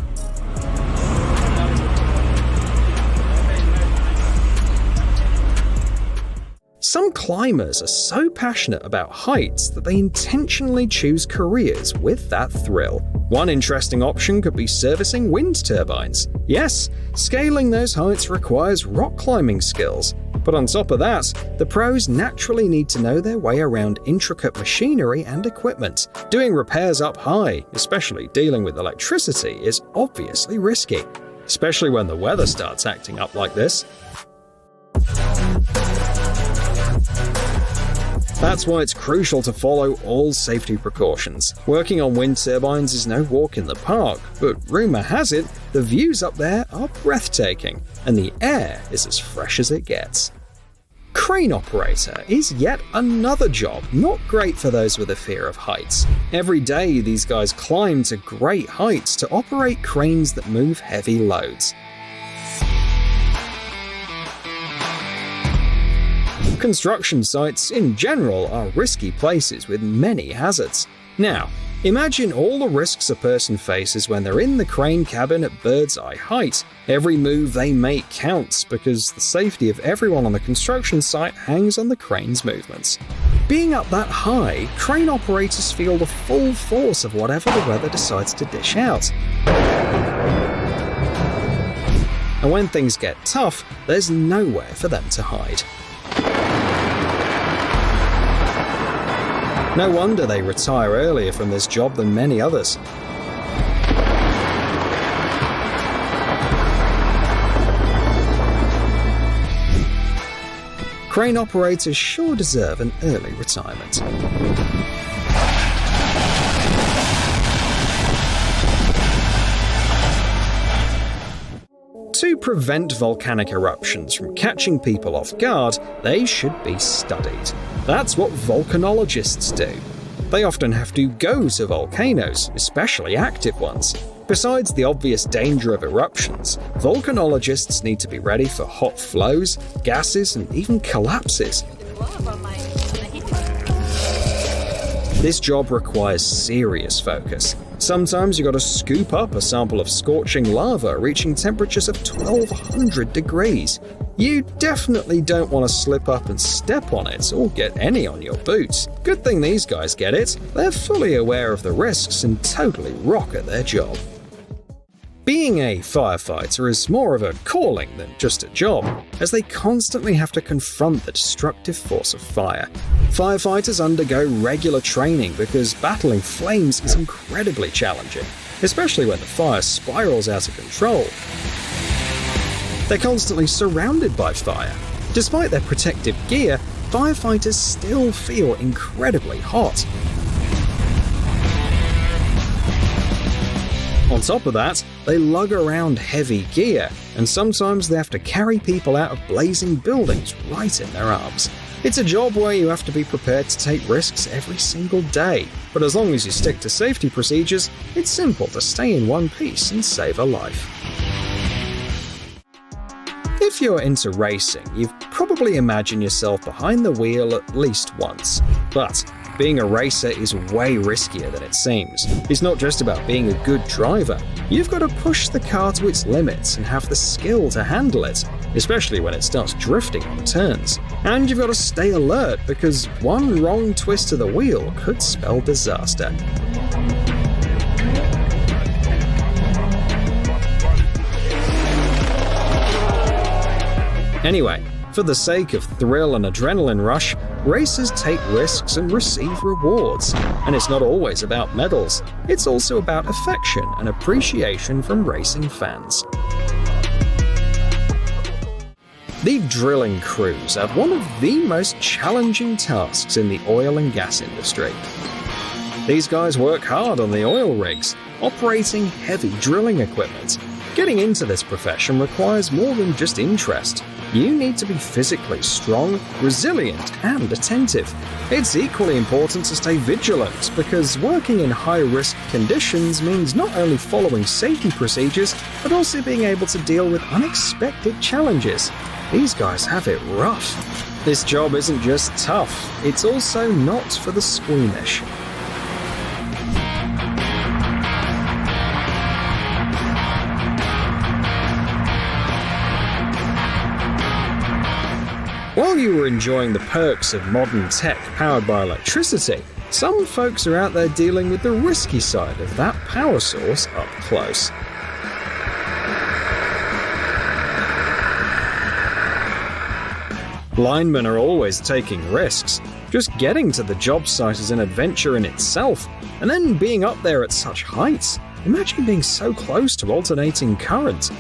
Some climbers are so passionate about heights that they intentionally choose careers with that thrill. One interesting option could be servicing wind turbines. Yes, scaling those heights requires rock climbing skills, but on top of that, the pros naturally need to know their way around intricate machinery and equipment. Doing repairs up high, especially dealing with electricity, is obviously risky, especially when the weather starts acting up like this. That's why it's crucial to follow all safety precautions. Working on wind turbines is no walk in the park, but rumour has it the views up there are breathtaking, and the air is as fresh as it gets. Crane operator is yet another job not great for those with a fear of heights. Every day, these guys climb to great heights to operate cranes that move heavy loads. Construction sites in general are risky places with many hazards. Now, imagine all the risks a person faces when they're in the crane cabin at bird's eye height. Every move they make counts because the safety of everyone on the construction site hangs on the crane's movements. Being up that high, crane operators feel the full force of whatever the weather decides to dish out. And when things get tough, there's nowhere for them to hide. No wonder they retire earlier from this job than many others. Crane operators sure deserve an early retirement. To prevent volcanic eruptions from catching people off guard, they should be studied. That's what volcanologists do. They often have to go to volcanoes, especially active ones. Besides the obvious danger of eruptions, volcanologists need to be ready for hot flows, gases, and even collapses. This job requires serious focus. Sometimes you gotta scoop up a sample of scorching lava reaching temperatures of 1200 degrees. You definitely don't want to slip up and step on it or get any on your boots. Good thing these guys get it. They're fully aware of the risks and totally rock at their job. Being a firefighter is more of a calling than just a job, as they constantly have to confront the destructive force of fire. Firefighters undergo regular training because battling flames is incredibly challenging, especially when the fire spirals out of control. They're constantly surrounded by fire. Despite their protective gear, firefighters still feel incredibly hot. On top of that, they lug around heavy gear, and sometimes they have to carry people out of blazing buildings right in their arms. It's a job where you have to be prepared to take risks every single day, but as long as you stick to safety procedures, it's simple to stay in one piece and save a life. If you're into racing, you've probably imagined yourself behind the wheel at least once. But being a racer is way riskier than it seems. It's not just about being a good driver. You've got to push the car to its limits and have the skill to handle it, especially when it starts drifting on turns. And you've got to stay alert because one wrong twist of the wheel could spell disaster. Anyway, for the sake of thrill and adrenaline rush, racers take risks and receive rewards. And it's not always about medals, it's also about affection and appreciation from racing fans. The drilling crews have one of the most challenging tasks in the oil and gas industry. These guys work hard on the oil rigs, operating heavy drilling equipment. Getting into this profession requires more than just interest. You need to be physically strong, resilient, and attentive. It's equally important to stay vigilant because working in high-risk conditions means not only following safety procedures, but also being able to deal with unexpected challenges. These guys have it rough. This job isn't just tough, it's also not for the squeamish. While you were enjoying the perks of modern tech powered by electricity, some folks are out there dealing with the risky side of that power source up close. Linemen are always taking risks. Just getting to the job site is an adventure in itself, and then being up there at such heights. Imagine being so close to alternating current.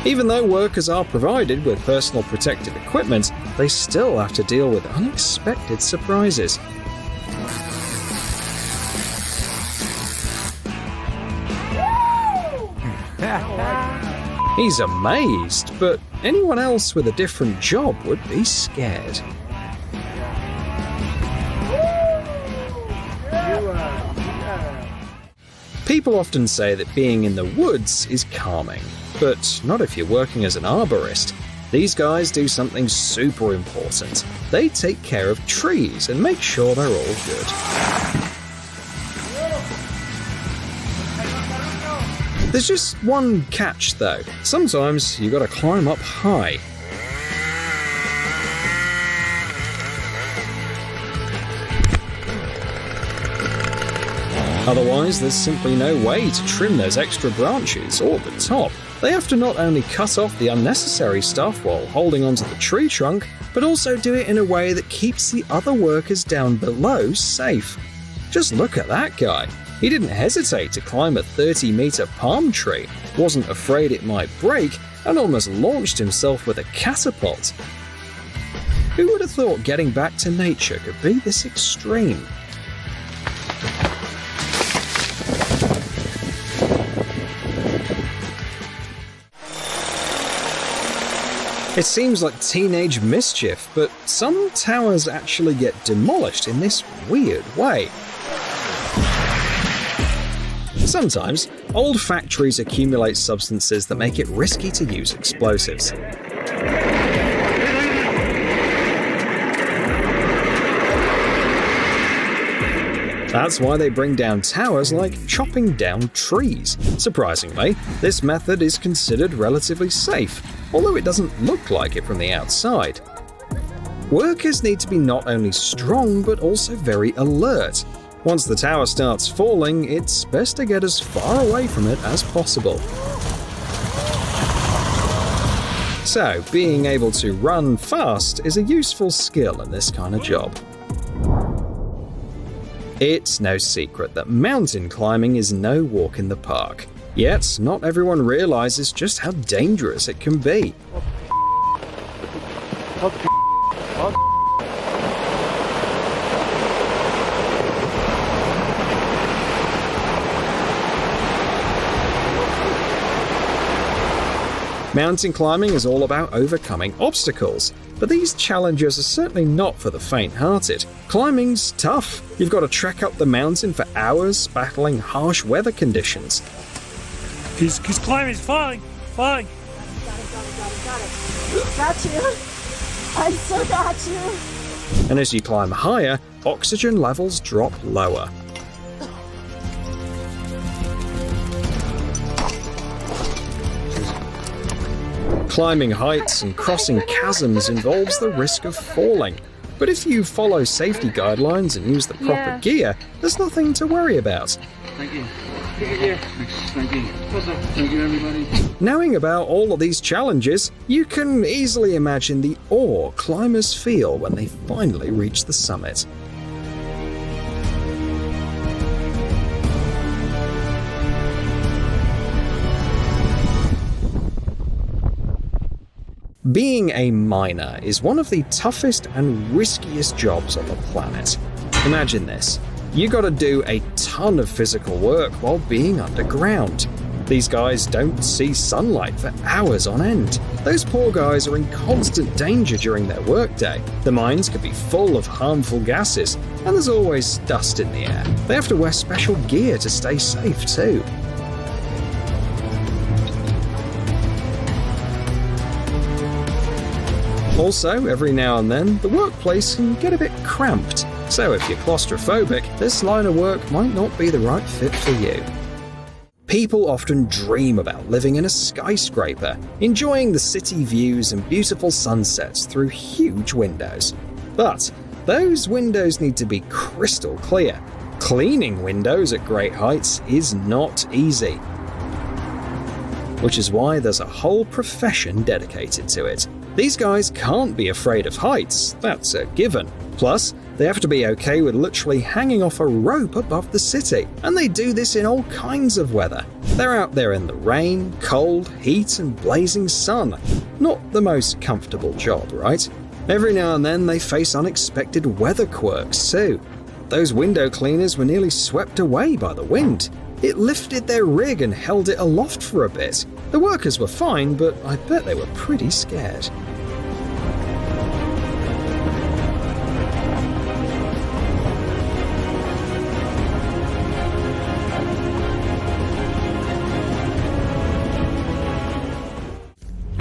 Even though workers are provided with personal protective equipment, they still have to deal with unexpected surprises. He's amazed, but anyone else with a different job would be scared. People often say that being in the woods is calming, but not if you're working as an arborist. These guys do something super important. They take care of trees and make sure they're all good. There's just one catch though. Sometimes you gotta climb up high. Otherwise, there's simply no way to trim those extra branches or the top. They have to not only cut off the unnecessary stuff while holding onto the tree trunk, but also do it in a way that keeps the other workers down below safe. Just look at that guy. He didn't hesitate to climb a 30-meter palm tree, wasn't afraid it might break, and almost launched himself with a catapult. Who would have thought getting back to nature could be this extreme? It seems like teenage mischief, but some towers actually get demolished in this weird way. Sometimes, old factories accumulate substances that make it risky to use explosives. That's why they bring down towers like chopping down trees. Surprisingly, this method is considered relatively safe, although it doesn't look like it from the outside. Workers need to be not only strong but also very alert. Once the tower starts falling, it's best to get as far away from it as possible. So, being able to run fast is a useful skill in this kind of job. It's no secret that mountain climbing is no walk in the park. Yet, not everyone realizes just how dangerous it can be. Mountain climbing is all about overcoming obstacles, but these challenges are certainly not for the faint-hearted. Climbing's tough. You've got to trek up the mountain for hours, battling harsh weather conditions. His climbing's falling. Got it. Got you. I still got you. And as you climb higher, oxygen levels drop lower. Climbing heights and crossing chasms involves the risk of falling. But if you follow safety guidelines and use the proper gear, there's nothing to worry about. Thank you. Thank you. Thank you, everybody. Knowing about all of these challenges, you can easily imagine the awe climbers feel when they finally reach the summit. Being a miner is one of the toughest and riskiest jobs on the planet. Imagine this. You gotta do a ton of physical work while being underground. These guys don't see sunlight for hours on end. Those poor guys are in constant danger during their workday. The mines could be full of harmful gases, and there's always dust in the air. They have to wear special gear to stay safe too. Also, every now and then, the workplace can get a bit cramped. So if you're claustrophobic, this line of work might not be the right fit for you. People often dream about living in a skyscraper, enjoying the city views and beautiful sunsets through huge windows. But those windows need to be crystal clear. Cleaning windows at great heights is not easy, which is why there's a whole profession dedicated to it. These guys can't be afraid of heights, that's a given. Plus, they have to be okay with literally hanging off a rope above the city, and they do this in all kinds of weather. They're out there in the rain, cold, heat, and blazing sun. Not the most comfortable job, right? Every now and then they face unexpected weather quirks too. Those window cleaners were nearly swept away by the wind. It lifted their rig and held it aloft for a bit. The workers were fine, but I bet they were pretty scared.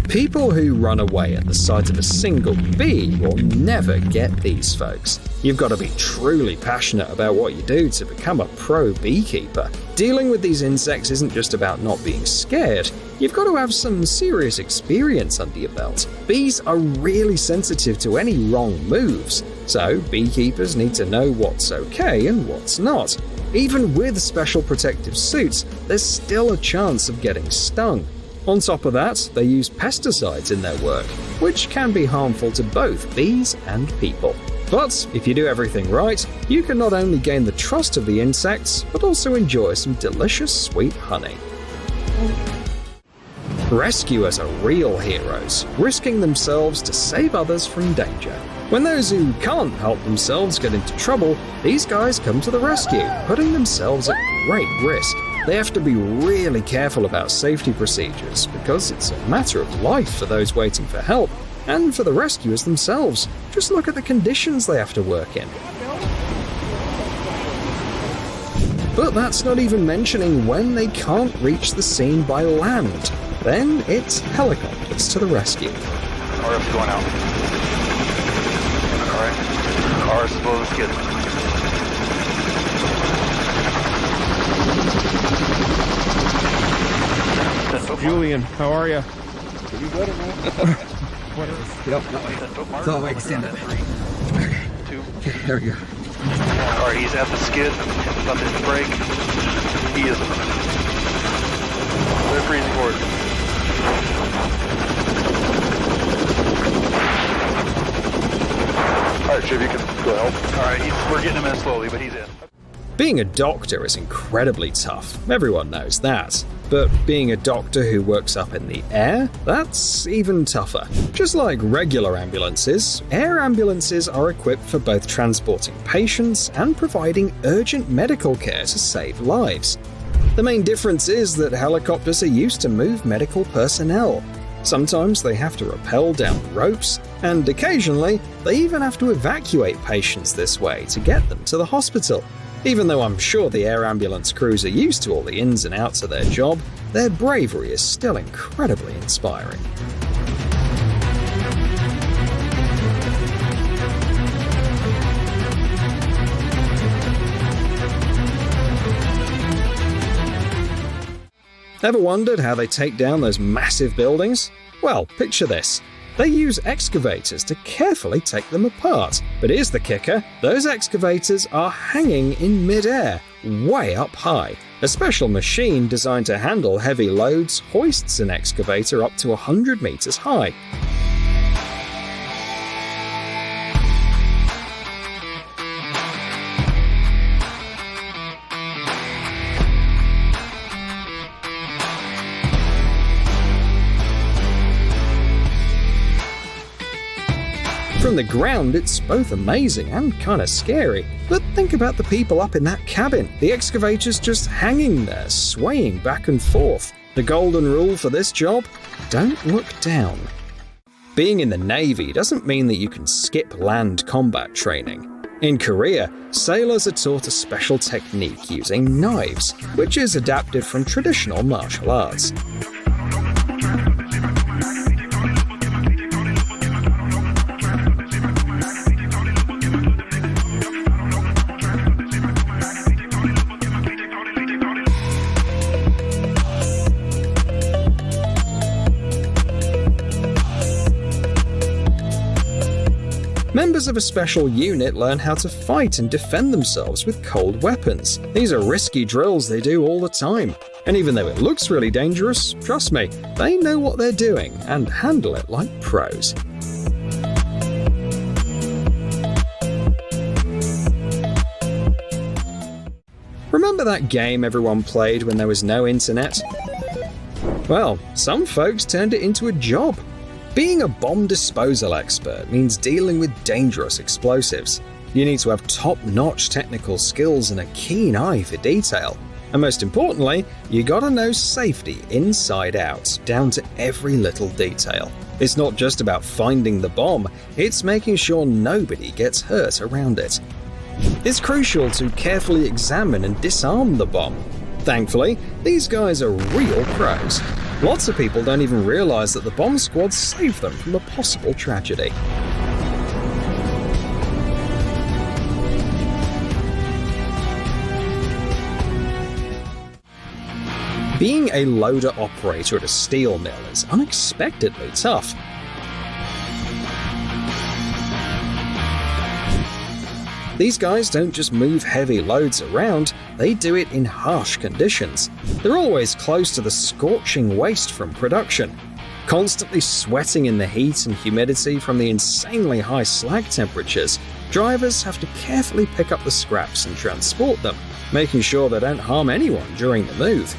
People who run away at the sight of a single bee will never get these folks. You've got to be truly passionate about what you do to become a pro beekeeper. Dealing with these insects isn't just about not being scared, you've got to have some serious experience under your belt. Bees are really sensitive to any wrong moves, so beekeepers need to know what's okay and what's not. Even with special protective suits, there's still a chance of getting stung. On top of that, they use pesticides in their work, which can be harmful to both bees and people. But if you do everything right, you can not only gain the trust of the insects, but also enjoy some delicious sweet honey. Rescuers are real heroes, risking themselves to save others from danger. When those who can't help themselves get into trouble, these guys come to the rescue, putting themselves at great risk. They have to be really careful about safety procedures because it's a matter of life for those waiting for help and for the rescuers themselves. Just look at the conditions they have to work in. But that's not even mentioning when they can't reach the scene by land. Then it's helicopters to the rescue. RF's going out. Alright. Car is slow as kidding. Julian, how are you? You better, man. What is? Yep. So I extended. Two. Okay, there we go. Alright, he's at the skid. About to break. He is. They're freezing forward. Alright, Chip, you can go help. Alright, we're getting him in slowly, but he's in. Being a doctor is incredibly tough, everyone knows that. But being a doctor who works up in the air, that's even tougher. Just like regular ambulances, air ambulances are equipped for both transporting patients and providing urgent medical care to save lives. The main difference is that helicopters are used to move medical personnel. Sometimes they have to rappel down ropes, and occasionally they even have to evacuate patients this way to get them to the hospital. Even though I'm sure the air ambulance crews are used to all the ins and outs of their job, their bravery is still incredibly inspiring. Ever wondered how they take down those massive buildings? Well, picture this. They use excavators to carefully take them apart. But here's the kicker, those excavators are hanging in mid-air, way up high. A special machine designed to handle heavy loads hoists an excavator up to 100 meters high. From the ground, it's both amazing and kinda scary. But think about the people up in that cabin. The excavator's just hanging there, swaying back and forth. The golden rule for this job? Don't look down. Being in the Navy doesn't mean that you can skip land combat training. In Korea, sailors are taught a special technique using knives, which is adapted from traditional martial arts. Members of a special unit learn how to fight and defend themselves with cold weapons. These are risky drills they do all the time. And even though it looks really dangerous, trust me, they know what they're doing and handle it like pros. Remember that game everyone played when there was no internet? Well, some folks turned it into a job. Being a bomb disposal expert means dealing with dangerous explosives. You need to have top-notch technical skills and a keen eye for detail. And most importantly, you gotta know safety inside out, down to every little detail. It's not just about finding the bomb, it's making sure nobody gets hurt around it. It's crucial to carefully examine and disarm the bomb. Thankfully, these guys are real pros. Lots of people don't even realize that the bomb squad saved them from a possible tragedy. Being a loader operator at a steel mill is unexpectedly tough. These guys don't just move heavy loads around, they do it in harsh conditions. They're always close to the scorching waste from production. Constantly sweating in the heat and humidity from the insanely high slag temperatures, drivers have to carefully pick up the scraps and transport them, making sure they don't harm anyone during the move.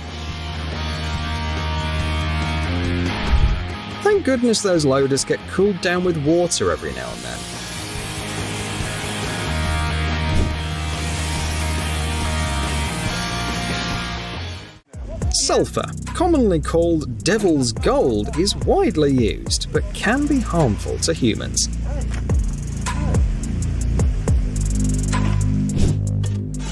Thank goodness those loaders get cooled down with water every now and then. Sulfur, commonly called devil's gold, is widely used, but can be harmful to humans.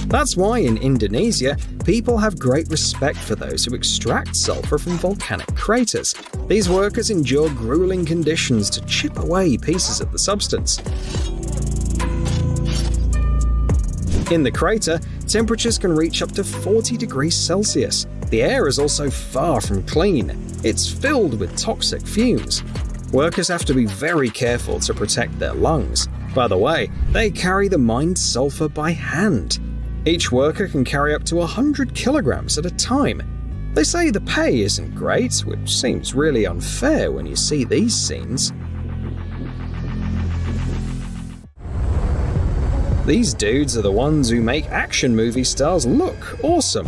That's why in Indonesia, people have great respect for those who extract sulfur from volcanic craters. These workers endure grueling conditions to chip away pieces of the substance. In the crater, temperatures can reach up to 40 degrees Celsius. The air is also far from clean. It's filled with toxic fumes. Workers have to be very careful to protect their lungs. By the way, they carry the mined sulfur by hand. Each worker can carry up to 100 kilograms at a time. They say the pay isn't great, which seems really unfair when you see these scenes. These dudes are the ones who make action movie stars look awesome.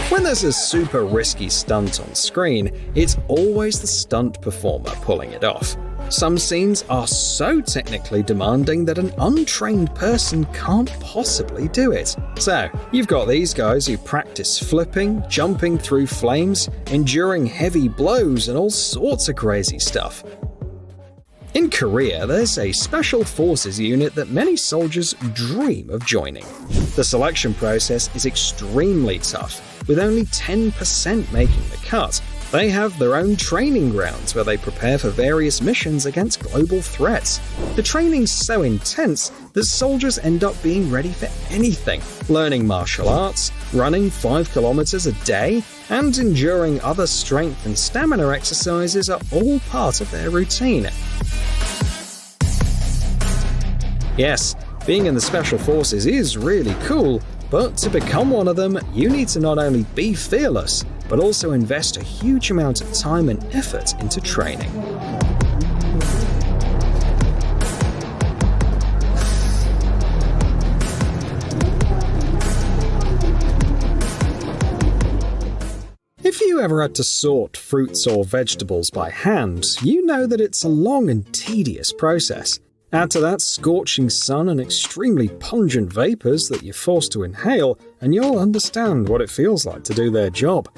When there's a super risky stunt on screen, it's always the stunt performer pulling it off. Some scenes are so technically demanding that an untrained person can't possibly do it. So, you've got these guys who practice flipping, jumping through flames, enduring heavy blows, and all sorts of crazy stuff. In Korea, there's a special forces unit that many soldiers dream of joining. The selection process is extremely tough, with only 10% making the cut. They have their own training grounds where they prepare for various missions against global threats. The training's so intense that soldiers end up being ready for anything, learning martial arts, running 5 kilometers a day, and enduring other strength and stamina exercises are all part of their routine. Yes, being in the Special Forces is really cool, but to become one of them, you need to not only be fearless, but also invest a huge amount of time and effort into training. If you ever had to sort fruits or vegetables by hand, you know that it's a long and tedious process. Add to that scorching sun and extremely pungent vapors that you're forced to inhale, and you'll understand what it feels like to do their job.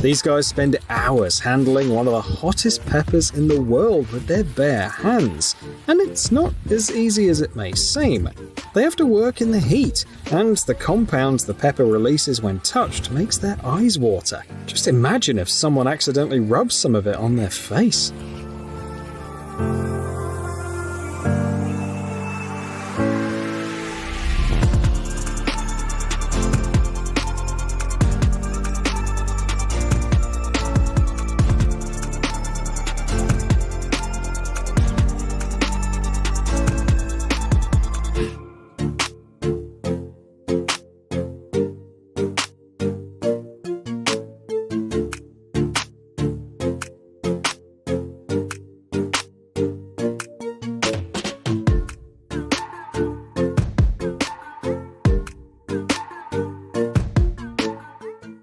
These guys spend hours handling one of the hottest peppers in the world with their bare hands, and it's not as easy as it may seem. They have to work in the heat, and the compound the pepper releases when touched makes their eyes water. Just imagine if someone accidentally rubs some of it on their face.